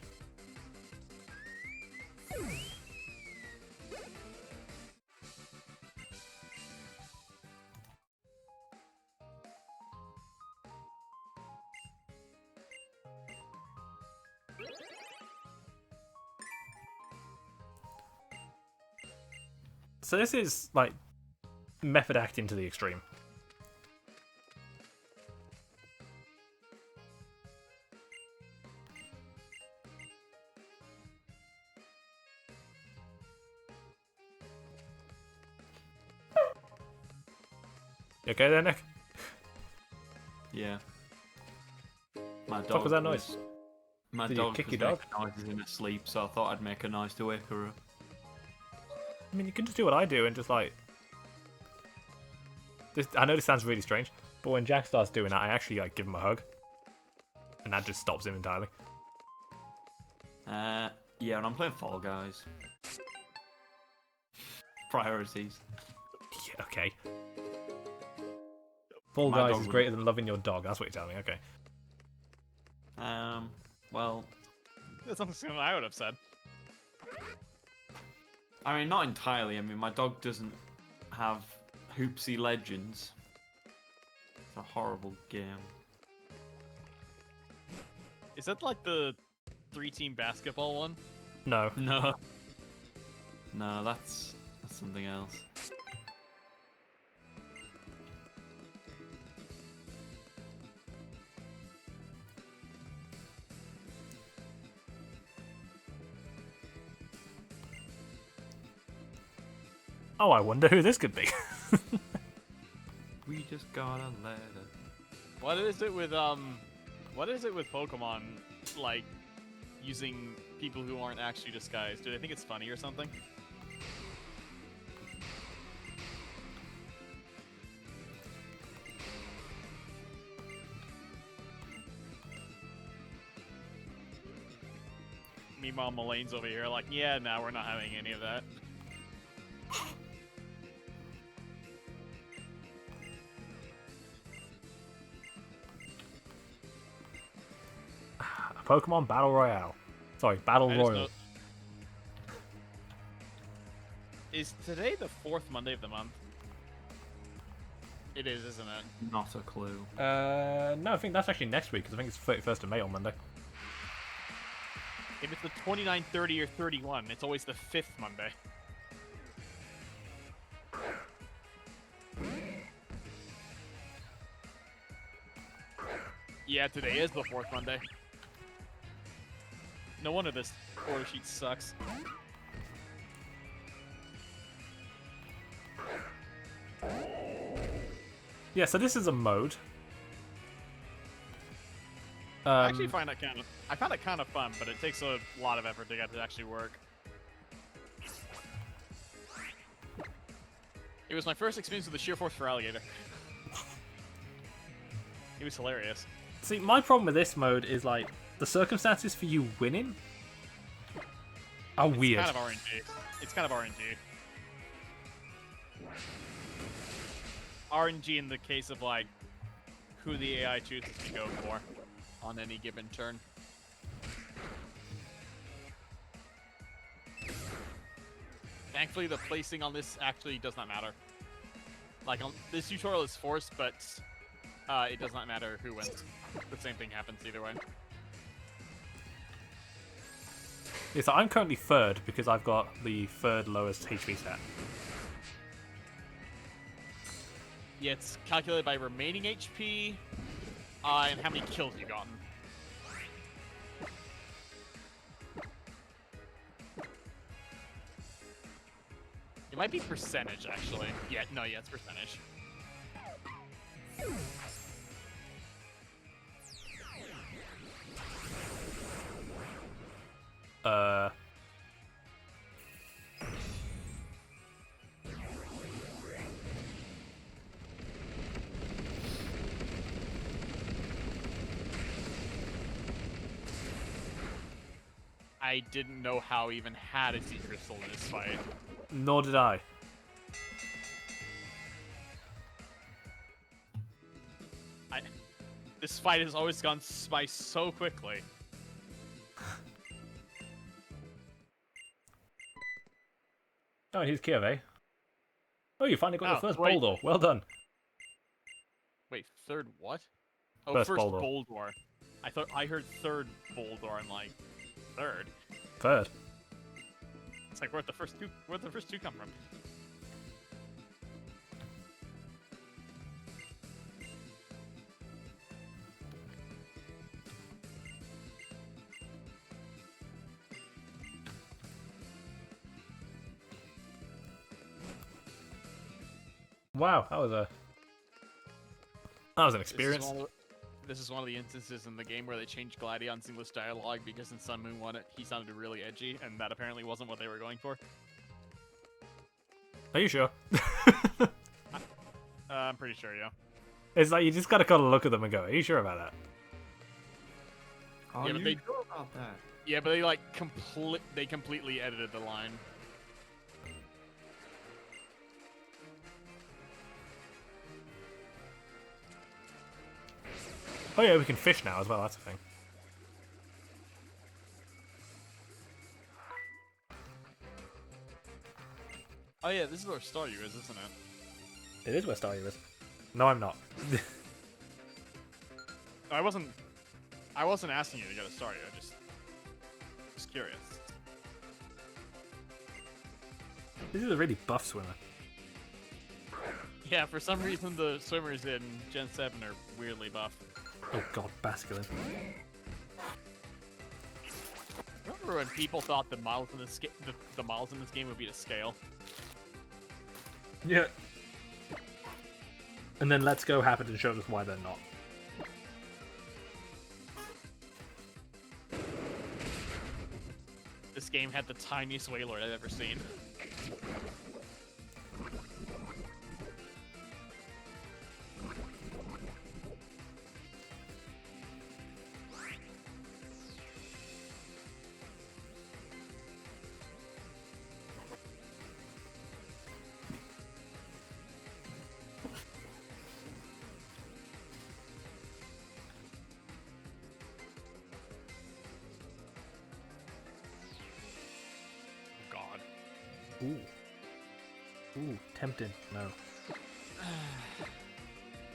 So this is, like, method acting to the extreme. You okay there, Nick? Yeah. My dog. What was that noise? My Did you dog kick was your dog? making noises in her sleep, so I thought I'd make a noise to wake her up. I mean, you can just do what I do and just, like... This, I know this sounds really strange, but when Jack starts doing that, I actually, like, give him a hug. And that just stops him entirely. Yeah, and I'm playing Fall Guys. Priorities. Yeah, okay. Fall My Guys dog is would- greater than loving your dog, that's what you're telling me, okay. Well, That's something I would have said. I mean, not entirely. I mean, my dog doesn't have Hoopsy Legends. It's a horrible game. Is that like the 3-team basketball one? No. No. No, that's something else. Oh, I wonder who this could be. We just got a letter. What is it with Pokemon, like, using people who aren't actually disguised? Do they think it's funny or something? Meanwhile, Mullane's over here like, yeah, no, we're not having any of that. Pokemon Battle Royale. Sorry, Battle I just Royal. know- Is today the 4th Monday of the month? It is, isn't it? Not a clue. No, I think that's actually next week, because I think it's 31st of May on Monday. If it's the 29, 30, or 31, it's always the 5th Monday. Yeah, today is the 4th Monday. No wonder this order sheet sucks. Yeah, so this is a mode. I actually find that I found it kind of fun, but it takes a lot of effort to get it to actually work. It was my first experience with the Sheer Force for Alligator. It was hilarious. See, my problem with this mode is, like, the circumstances for you winning Oh, It's weird. kind of RNG. It's kind of RNG. RNG in the case of like who the AI chooses to go for on any given turn. Thankfully, the placing on this actually does not matter. Like, this tutorial is forced, but it does not matter who wins. The same thing happens either way. Yeah, so I'm currently third because I've got the third lowest HP stat. Yeah, it's calculated by remaining HP and how many kills you've gotten. It might be percentage, actually. Yeah, no, yeah, it's percentage. I didn't know how even had a Sea Crystal in this fight. Nor did I. This fight has always gone by so quickly. Oh, here's Kyove. Oh, you finally got your first wait. Boldor. Well done. Wait, third what? Oh, First first Boldor. Boldor. I heard third Boldor and like third. Third. It's like where'd the first two come from? Wow, that was an experience. This is one of the instances in the game where they changed Gladion's English dialogue because in Sun Moon 1 he sounded really edgy, and that apparently wasn't what they were going for. Are you sure? I'm pretty sure, yeah. It's like you just gotta kind of look at them and go, "Are you sure about that?" Are Yeah, but you they- sure about that? Yeah, but they like completely edited the line. Oh yeah, we can fish now as well. That's a thing. Oh yeah, this is where Staryu is, isn't it? It is where Staryu is. No, I'm not. I wasn't asking you to go to Staryu. I just curious. This is a really buff swimmer. Yeah, for some reason the swimmers in Gen 7 are weirdly buff. Oh god, Basculin. Remember when people thought the models in this the models in this game would be to scale? Yeah. And then Let's Go happened and showed us why they're not. This game had the tiniest Wailord I've ever seen. God. Ooh. Ooh, tempting. No.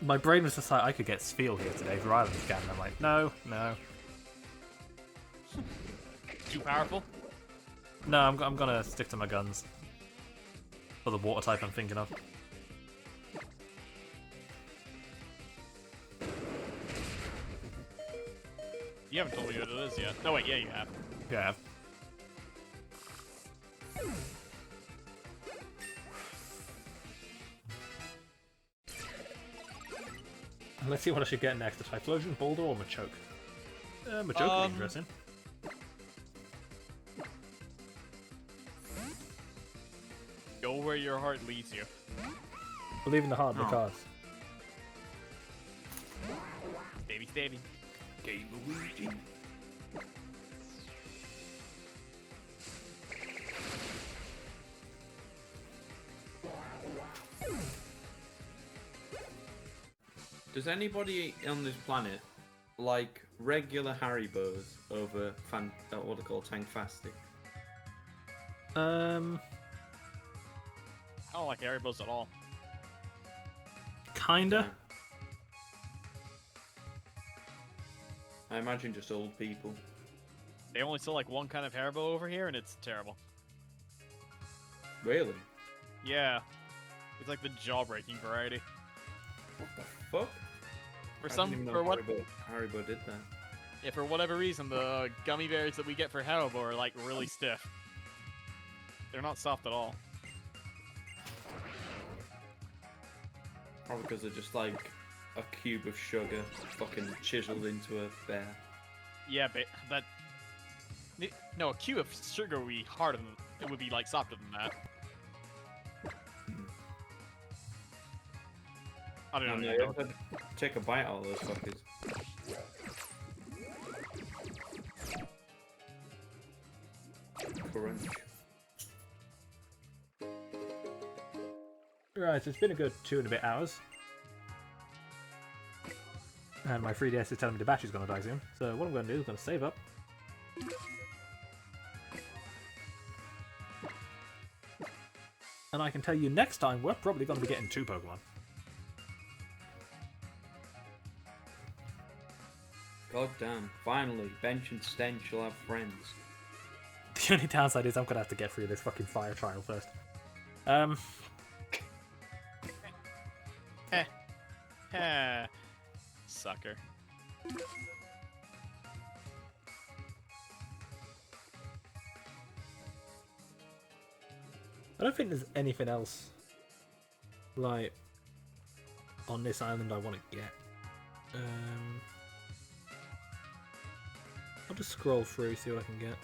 My brain was just like, I could get Spheal here today for Island Scan, and I'm like, no, no. Too powerful? No, I'm gonna stick to my guns. For the water type I'm thinking of. You haven't told me what it is yet. No, wait, yeah, you have. Yeah, I have. Let's see what I should get next. A Typhlosion, Boulder, or Machoke? Machoke would be interesting. Go where your heart leads you. Believe in the heart of the Oh. cards. Stabby, stabby. Game Luigi. Does anybody on this planet like regular Haribos over what they call Tankfastic? I don't like Haribos at all. Kinda. I imagine just old people. They only sell like one kind of Haribo over here, and it's terrible. Really? Yeah. It's like the jaw-breaking variety. What the fuck? Haribo did that. Yeah, for whatever reason, the gummy bears that we get for Haribo are like really stiff. They're not soft at all. Probably because they're just like a cube of sugar fucking chiseled into a bear. Yeah, but that... No, a cube of sugar would be harder than... It would be like softer than that. I don't know. You ever take a bite out of those fuckers? Crunch. Right, so it's been a good 2 and a bit hours. And my 3DS is telling me the battery's gonna die soon. So what I'm gonna do is I'm gonna save up. And I can tell you next time we're probably gonna be getting 2 Pokemon. God damn, finally, Bench and Stench will have friends. The only downside is I'm gonna have to get through this fucking fire trial first. Sucker. I don't think there's anything else like on this island I want to get. I'll just scroll through, see what I can get.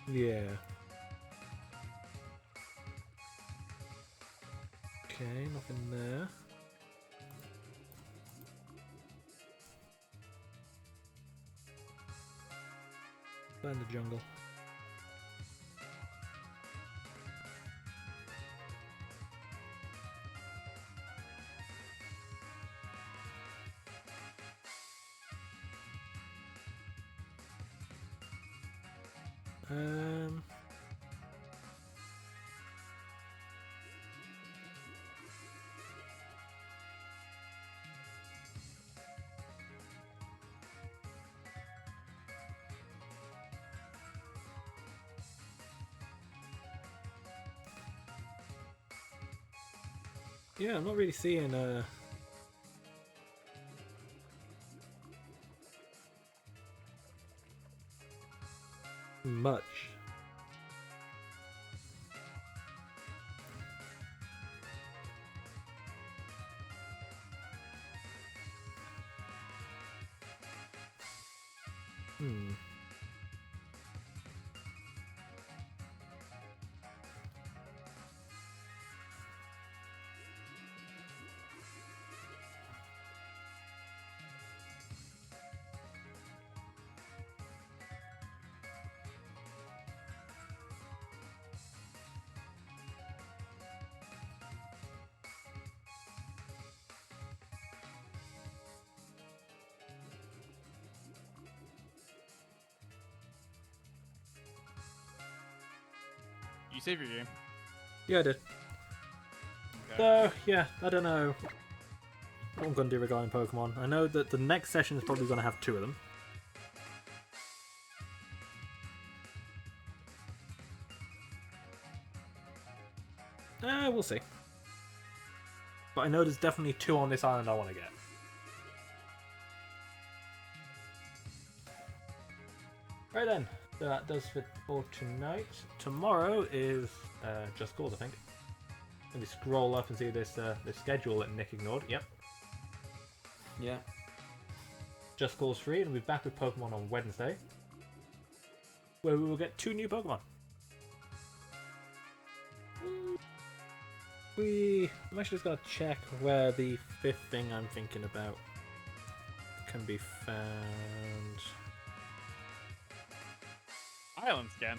Yeah. Okay, nothing there. Find the jungle. Yeah, I'm not really seeing much. You save your game. Yeah, I did. Okay. So, yeah, I don't know what I'm going to do regarding Pokemon. I know that the next session is probably going to have 2 of them. We'll see. But I know there's definitely 2 on this island I want to get. Right then, so that does it for tonight. Tomorrow is Just Cause, I think. Let me scroll up and see this schedule that Nick ignored. Yep. Yeah. Just Cause 3, and we'll be back with Pokemon on Wednesday, where we will get 2 new Pokemon. I'm actually just gonna check where the 5th thing I'm thinking about can be found. Islands again.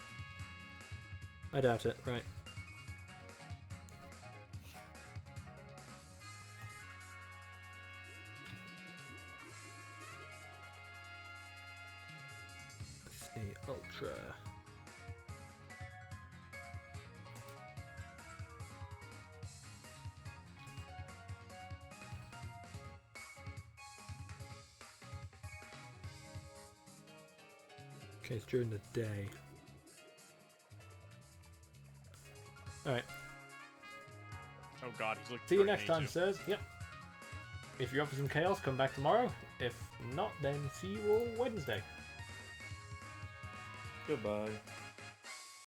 I doubt it, right. Let's see, Ultra. Okay, it's during the day. Alright. Oh god, he's looking. See you for next time, Asia. sirs. Yep. If you're up for some chaos, come back tomorrow. If not, then see you all Wednesday. Goodbye.